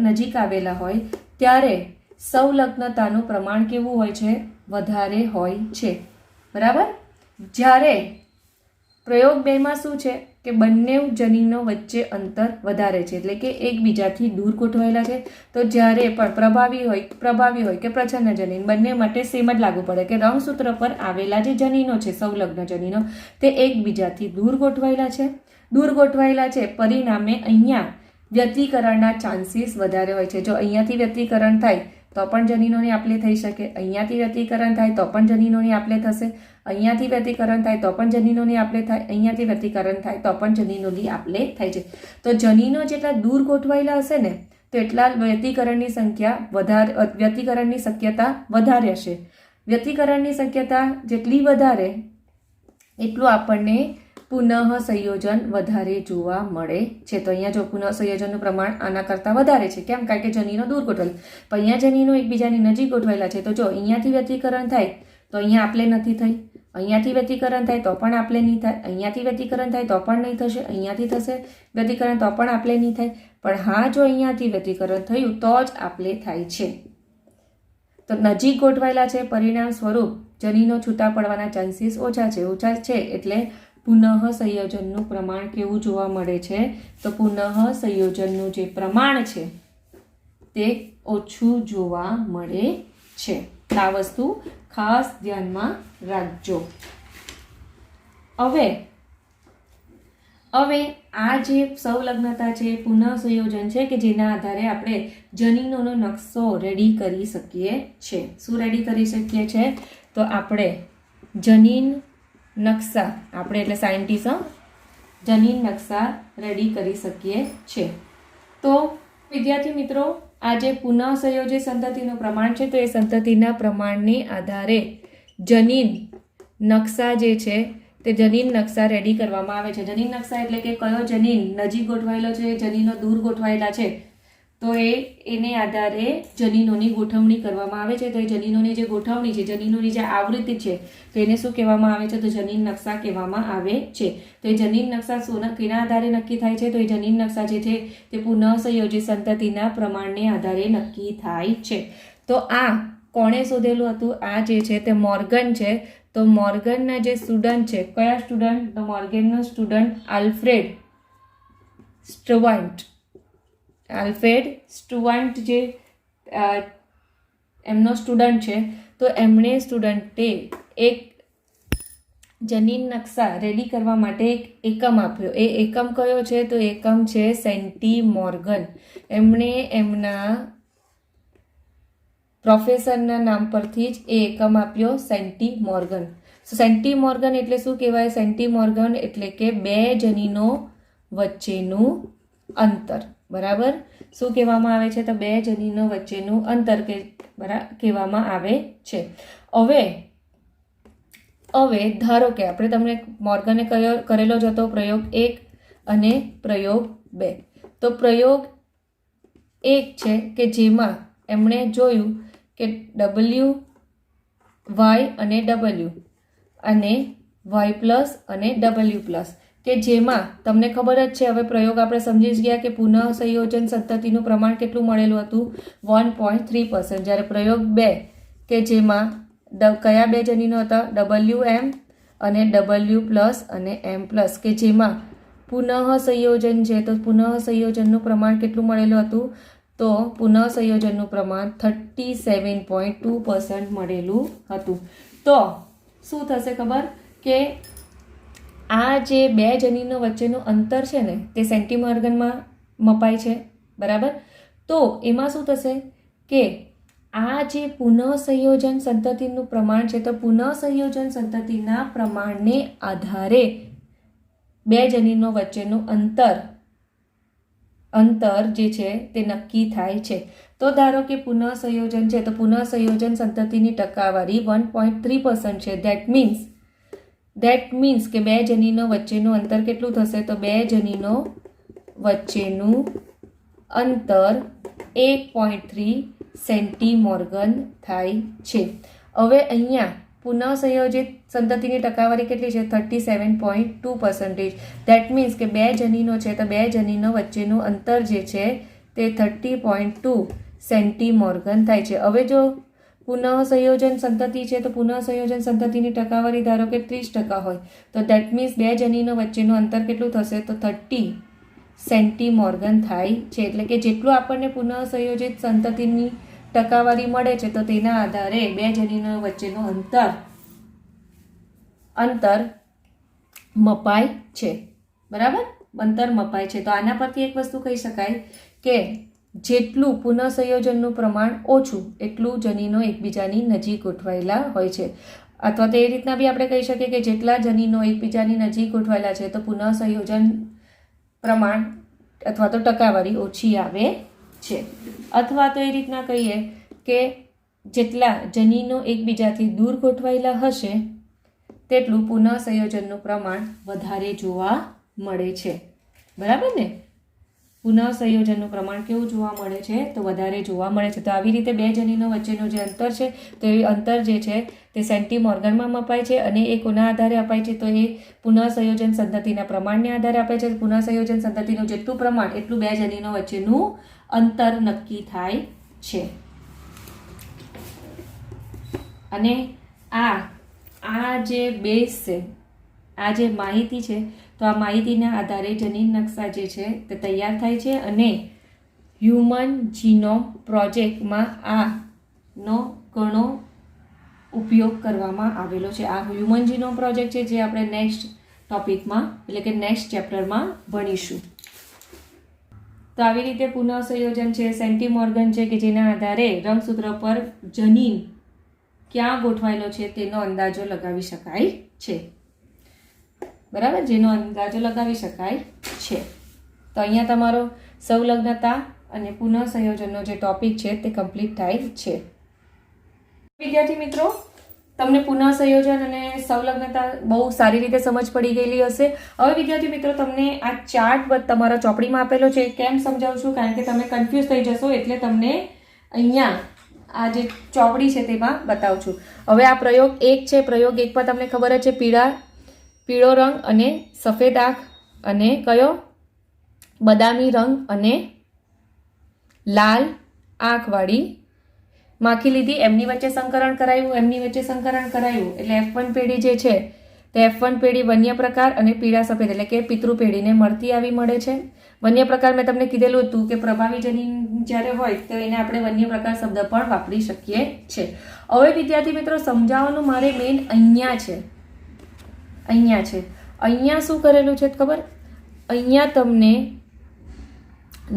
નજીક આવેલા હોય ત્યારે સંલગ્નતાનું પ્રમાણ કેવું હોય છે, વધારે હોય છે, બરાબર. જ્યારે પ્રયોગ 2માં શું છે કે બંને જનીનો વચ્ચે અંતર વધારે છે, એટલે કે એકબીજાથી દૂર ગોઠવાયેલા છે. તો જ્યારે પણ પ્રભાવી હોય કે પ્રચ્છન્ન જનીન, બંને માટે સેમ જ લાગુ પડે કે રંગસૂત્ર પર આવેલા જે જનીનો છે સંલગ્ન જનીનો, તે એકબીજાથી દૂર ગોઠવાયેલા છે. પરિણામે અહીંયા વ્યક્તિકરણના ચાન્સીસ વધારે હોય છે. જો અહીંયાથી વ્યક્તિકરણ થાય તો પણ જનીનોની આપલે થઈ શકે, અહીંયાથી વ્યક્તિકરણ થાય તો પણ જનીનોની આપલે થશે, અહીંયાથી વ્યક્તિકરણ થાય તો પણ જનીનોની આપલે થાય, અહીંયાથી વ્યક્તિકરણ થાય તો પણ જનીનોની આપલે થાય છે. તો જનીનો જેટલા દૂર ગોઠવાયેલા હશે ને, તો એટલા વ્યક્તિકરણની શક્યતા વધારે હશે. વ્યક્તિકરણની શક્યતા જેટલી વધારે એટલું આપણને પુનઃ સંયોજન વધારે જોવા મળે છે. તો અહીંયા જો પુનઃ સંયોજનનું પ્રમાણ આના કરતાં વધારે છે. કેમ? કારણ કે જનીનો દૂર ગોઠવાયેલા, પણ અહીંયા જનીનો એકબીજાની નજીક ગોઠવાયેલા છે. તો જો અહીંયાથી વ્યક્તિકરણ થાય તો અહીંયા આપલે નથી થઈ, અહીંયાથી વ્યક્તિકરણ થાય તો પણ આપલે નહીં થાય, અહીંયાથી વ્યક્તિકરણ થાય તો પણ નહીં થશે, અહીંયાથી થશે વ્યક્તિકરણ તો પણ આપલે નહીં થાય. પણ હા, જો અહીંયાથી વ્યક્તિકરણ થયું તો જ આપલે થાય છે. તો નજીક ગોઠવાયેલા છે, પરિણામ સ્વરૂપ જનીનો છૂટા પડવાના ચાન્સીસ ઓછા છે. એટલે પુનઃ સંયોજનનું પ્રમાણ કેવું જોવા મળે છે, તો પુનઃ સંયોજનનું જે પ્રમાણ છે તે ઓછું જોવા મળે છે. આ વસ્તુ ખાસ ધ્યાનમાં રાખજો. હવે આ જે સંલગ્નતા છે, પુનઃ સંયોજન છે કે જેના આધારે આપણે જનીનોનો નકશો રેડી કરી શકીએ છીએ. શું રેડી કરી શકીએ છીએ? તો આપણે જનીન નકશા, આપણે એટલે સાયન્ટિસ્ટ જનીન નકશા રેડી કરી શકીએ છીએ. તો વિદ્યાર્થી મિત્રો, આ જે પુનઃ સંયોજિત સંતતિનું પ્રમાણ છે, તો એ સંતતિના પ્રમાણને આધારે જનીન નકશા જે છે તે જનીન નકશા રેડી કરવામાં આવે છે. જનીન નકશા એટલે કે કયો જનીન નજીક ગોઠવાયેલો છે, જનીનો દૂર ગોઠવાયેલા છે, તો એને આધારે જનીનોની ગોઠવણી કરવામાં આવે છે. તો એ જનીનોની જે ગોઠવણી છે, જનીનોની જે આવૃત્તિ છે, તો એને શું કહેવામાં આવે છે? તો જનીન નકશા કહેવામાં આવે છે. તો એ જનીન નકશા કેના આધારે નક્કી થાય છે? તો એ જનીન નકશા જે છે તે પુનઃ સંયોજિત સંતતિના પ્રમાણને આધારે નક્કી થાય છે. તો આ કોણે શોધેલું હતું? આ જે છે તે મોર્ગન છે. તો મોર્ગનના જે સ્ટુડન્ટ છે, કયા સ્ટુડન્ટ? તો મોર્ગનનો સ્ટુડન્ટ આલ્ફ્રેડ સ્ટુઅર્ટ જે એમનો સ્ટુડન્ટ છે. તો એમણે સ્ટુડન્ટે એક જનીન નકશા રેડી કરવા માટે એક એકમ આપ્યો. એ એકમ કયો છે? તો એકમ છે સેન્ટીમોર્ગન. એમણે એમના પ્રોફેસરના નામ પરથી જ એ એકમ આપ્યો, સેન્ટીમોર્ગન. સેન્ટીમોર્ગન એટલે શું કહેવાય? સેન્ટીમોર્ગન એટલે કે બે જનીનો વચ્ચેનું અંતર. બરાબર? શું કહેવામાં આવે છે? તો બે જનીનો વચ્ચેનું અંતર કહેવામાં આવે છે. હવે ધારો કે આપણે તમને મોર્ગને કરેલો જ હતો પ્રયોગ 1 અને પ્રયોગ 2. તો પ્રયોગ 1 છે કે જેમાં એમણે જોયું કે W, Y અને W અને Y પ્લસ અને W પ્લસ, કે જેમાં તમને ખબર જ છે, હવે પ્રયોગ આપણે સમજી જ ગયા કે પુનઃ સંયોજન સંતતિનું પ્રમાણ કેટલું મળેલું હતું? 1.3%. જ્યારે પ્રયોગ 2 કે જેમાં કયા બે જનીનો હતા? WM અને W પ્લસ અને M પ્લસ, કે જેમાં પુનઃ સંયોજન છે. તો પુનઃ સંયોજનનું પ્રમાણ કેટલું મળેલું હતું? તો પુનઃ સંયોજનનું પ્રમાણ 37.2% મળેલું હતું. તો શું થશે ખબર? કે આ જે બે જનીનો વચ્ચેનું અંતર છે ને તે સેન્ટીમોર્ગનમાં મપાય છે. બરાબર? તો એમાં શું થશે કે આ જે પુનઃ સંયોજન સંતતિનું પ્રમાણ છે, તો પુનઃ સંયોજન સંતતિના પ્રમાણને આધારે બે જનીનો વચ્ચેનું અંતર જે છે તે નક્કી થાય છે. તો ધારો કે પુનઃ સંયોજન છે, તો પુનઃ સંયોજન સંતતિની ટકાવારી 1.3% છે. ધેટ મીન્સ કે બે જનીનો વચ્ચેનું અંતર કેટલું થશે? તો બે જનીનો વચ્ચેનું અંતર 1.3 સેન્ટીમોર્ગન થાય છે. હવે અહીંયા પુનઃ સંયોજિત સંતતિની ટકાવારી કેટલી છે? 37.2%. ધેટ મીન્સ કે બે જનીનો છે, તો બે જનીનો વચ્ચેનું અંતર જે છે તે 30.2 સેન્ટીમોર્ગન થાય છે. હવે જો પુનઃ સંયોજન સંતતિ છે, તો પુનઃ સંયોજન સંતતિની ટકાવારી ધારો કે 30% હોય, તો ધેટ મીન્સ બે જનીનો વચ્ચેનું અંતર કેટલું થશે? તો 30 સેન્ટીમોર્ગન થાય છે. એટલે કે જેટલું આપણને પુનઃ સંયોજિત સંતતિની ટકાવારી મળે છે, તો તેના આધારે બે જનીનો વચ્ચેનું અંતર મપાય છે. બરાબર? અંતર મપાય છે. તો આના પરથી એક વસ્તુ કહી શકાય કે જેટલું પુનઃ સંયોજનનું પ્રમાણ ઓછું એટલું જનીનો એકબીજાની નજીક ગોઠવાયેલા હોય છે. અથવા તો એ રીતના બી આપણે કહી શકીએ કે જેટલા જનીનો એકબીજાની નજીક ગોઠવાયેલા છે, તો પુનઃ સંયોજન પ્રમાણ અથવા તો ટકાવારી ઓછી આવે છે. અથવા તો એ રીતના કહીએ કે જેટલા જનીનો એકબીજાથી દૂર ગોઠવાયેલા હશે તેટલું પુનઃ સંયોજનનું પ્રમાણ વધારે જોવા મળે છે. બરાબર ને? પુનઃ સંયોજનનું પ્રમાણ કેવું જોવા મળે છે? તો વધારે જોવા મળે છે. તો આવી રીતે બે જનીનો વચ્ચેનું જે અંતર છે, તો એ અંતર જે છે તે સેન્ટીમોર્ગનમાં મપાય છે. અને એ કોના આધારે અપાય છે? તો એ પુનઃ સંયોજન સંતતિના પ્રમાણને આધારે અપાય છે. પુનઃ સંયોજન સંતતિનું જેટલું પ્રમાણ એટલું બે જનીનો વચ્ચેનું અંતર નક્કી થાય છે. અને આ જે બેઝ છે, આ જે માહિતી છે, તો આ માહિતીના આધારે જનીન નકશા જે છે તે તૈયાર થાય છે. અને હ્યુમન જીનોમ પ્રોજેક્ટમાં આનો ઘણો ઉપયોગ કરવામાં આવેલો છે. આ હ્યુમન જીનોમ પ્રોજેક્ટ છે જે આપણે નેક્સ્ટ ટોપિકમાં એટલે કે નેક્સ્ટ ચેપ્ટરમાં ભણીશું. તો આવી રીતે પુનઃ સંયોજન છે, સેન્ટીમોર્ગન છે કે જેના આધારે રંગસૂત્ર પર જનીન ક્યાં ગોઠવાયેલો છે તેનો અંદાજો લગાવી શકાય છે. બરાબર? જેનો અંદાજો લગાવી શકાય છે. તો અહીંયા તમારો સંલગ્નતા અને પુનઃ સંયોજનનો જે ટોપિક છે તે કમ્પ્લીટ થાય છે. વિદ્યાર્થી મિત્રો, તમને પુનઃ સંયોજન અને સંલગ્નતા બહુ સારી રીતે સમજ પડી ગયેલી હશે. હવે વિદ્યાર્થી મિત્રો તમને આ ચાર્ટ તમારા ચોપડીમાં આપેલો છે, કેમ સમજાવું છું કારણ કે તમે કન્ફ્યુઝ થઈ જશો, એટલે તમને અહીંયા આ જે ચોપડી છે તેમાં બતાવું છું. હવે આ પ્રયોગ 1 છે. પ્રયોગ 1 પર તમને ખબર જ છે, પીળો રંગ અને સફેદ આંખ અને કયો બદામી રંગ અને લાલ આંખવાળી માખી લીધી, એમની વચ્ચે સંકરણ કરાયું. એટલે F1 પેઢી જે છે તે F1 પેઢી વન્ય પ્રકાર અને પીળા સફેદ એટલે કે પિતૃ પેઢીને મળતી આવી મળે છે. વન્ય પ્રકાર મેં તમને કીધેલું હતું કે પ્રભાવી જનીન જ્યારે હોય તો એને આપણે વન્ય પ્રકાર શબ્દ પણ વાપરી શકીએ છીએ. હવે વિદ્યાર્થી મિત્રો સમજાવવાનું મારે મેઇન અહીંયા છે. અહીંયા શું કરેલું છે ખબર? અહીંયા તમને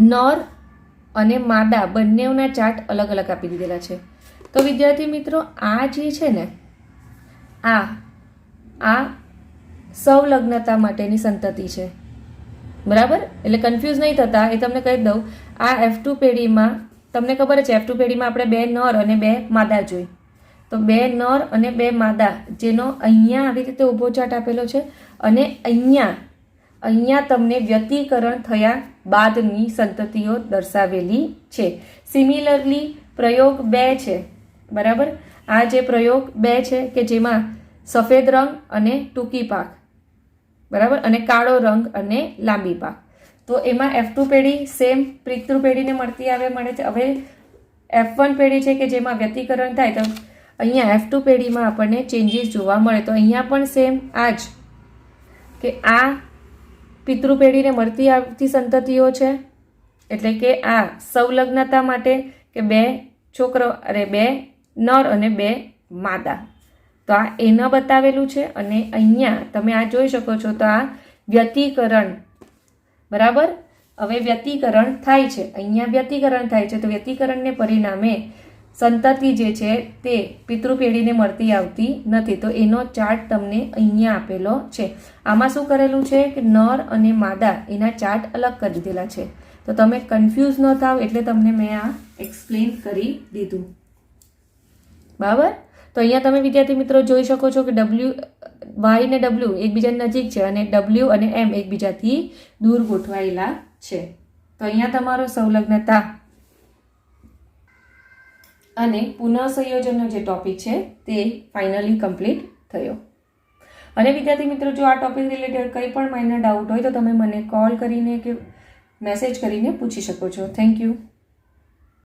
નર અને માદા બંનેના ચાર્ટ અલગ અલગ આપી દીધેલા છે. તો વિદ્યાર્થી મિત્રો આ જે છે ને આ સંલગ્નતા માટેની સંતતિ છે, બરાબર? એટલે કન્ફ્યુઝ નહીં થતા, એ તમને કહી દઉં. આ F2 પેઢીમાં તમને ખબર છે, F2 પેઢીમાં આપણે 2 નર અને 2 માદા જોઈ. તો 2 નર અને 2 માદા, જેનો અહીંયા આવી રીતે ઊભો ચાર્ટ આપેલો છે અને અહીંયા તમને વ્યતિકરણ થયા બાદની સંતતિઓ દર્શાવેલી છે. સિમિલરલી પ્રયોગ 2 છે, બરાબર? આ જે પ્રયોગ 2 છે કે જેમાં સફેદ રંગ અને ટૂંકી પાક, બરાબર, અને કાળો રંગ અને લાંબી પાક. તો એમાં F2 પેઢી સેમ પિતૃ પેઢીને મળે છે. હવે F1 પેઢી છે કે જેમાં વ્યતિકરણ થાય, તો અહીંયા F2 પેઢીમાં આપણને ચેન્જીસ જોવા મળે. તો અહીંયા પણ સેમ આ જ કે આ પિતૃ પેઢીને મળતી આવતી સંતતિઓ છે, એટલે કે આ સંલગ્નતા માટે કે 2 નર અને 2 માદા. તો આ એને બતાવેલું છે અને અહીંયા તમે આ જોઈ શકો છો. તો આ વ્યતિકરણ, બરાબર? હવે વ્યતિકરણ થાય છે, અહીંયા વ્યતિકરણ થાય છે. તો વ્યતિકરણને પરિણામે સંતતિ જે છે તે પિતૃ પેઢીને મળતી આવતી નથી. તો એનો ચાર્ટ તમને અહીંયા આપેલો છે. આમાં શું કરેલું છે કે નર અને માદા એના ચાર્ટ અલગ કરી દીધેલા છે. તો તમે કન્ફ્યુઝ ન થાવ એટલે તમને મેં આ એક્સપ્લેન કરી દીધું, બરાબર? તો અહીંયા તમે વિદ્યાર્થી મિત્રો જોઈ શકો છો કે Y ને W એકબીજાની નજીક છે અને W અને M એકબીજાથી દૂર ગોઠવાયેલા છે. તો અહીંયા તમારો સંલગ્નતા અને પુનઃ સંયોજનનો જે ટોપિક છે તે ફાઇનલી કમ્પ્લીટ થયો. અને વિદ્યાર્થી મિત્રો જો આ ટોપિક રિલેટેડ કંઈ પણ માઇનર ડાઉટ હોય તો તમે મને કોલ કરીને કે મેસેજ કરીને પૂછી શકો છો. Thank you.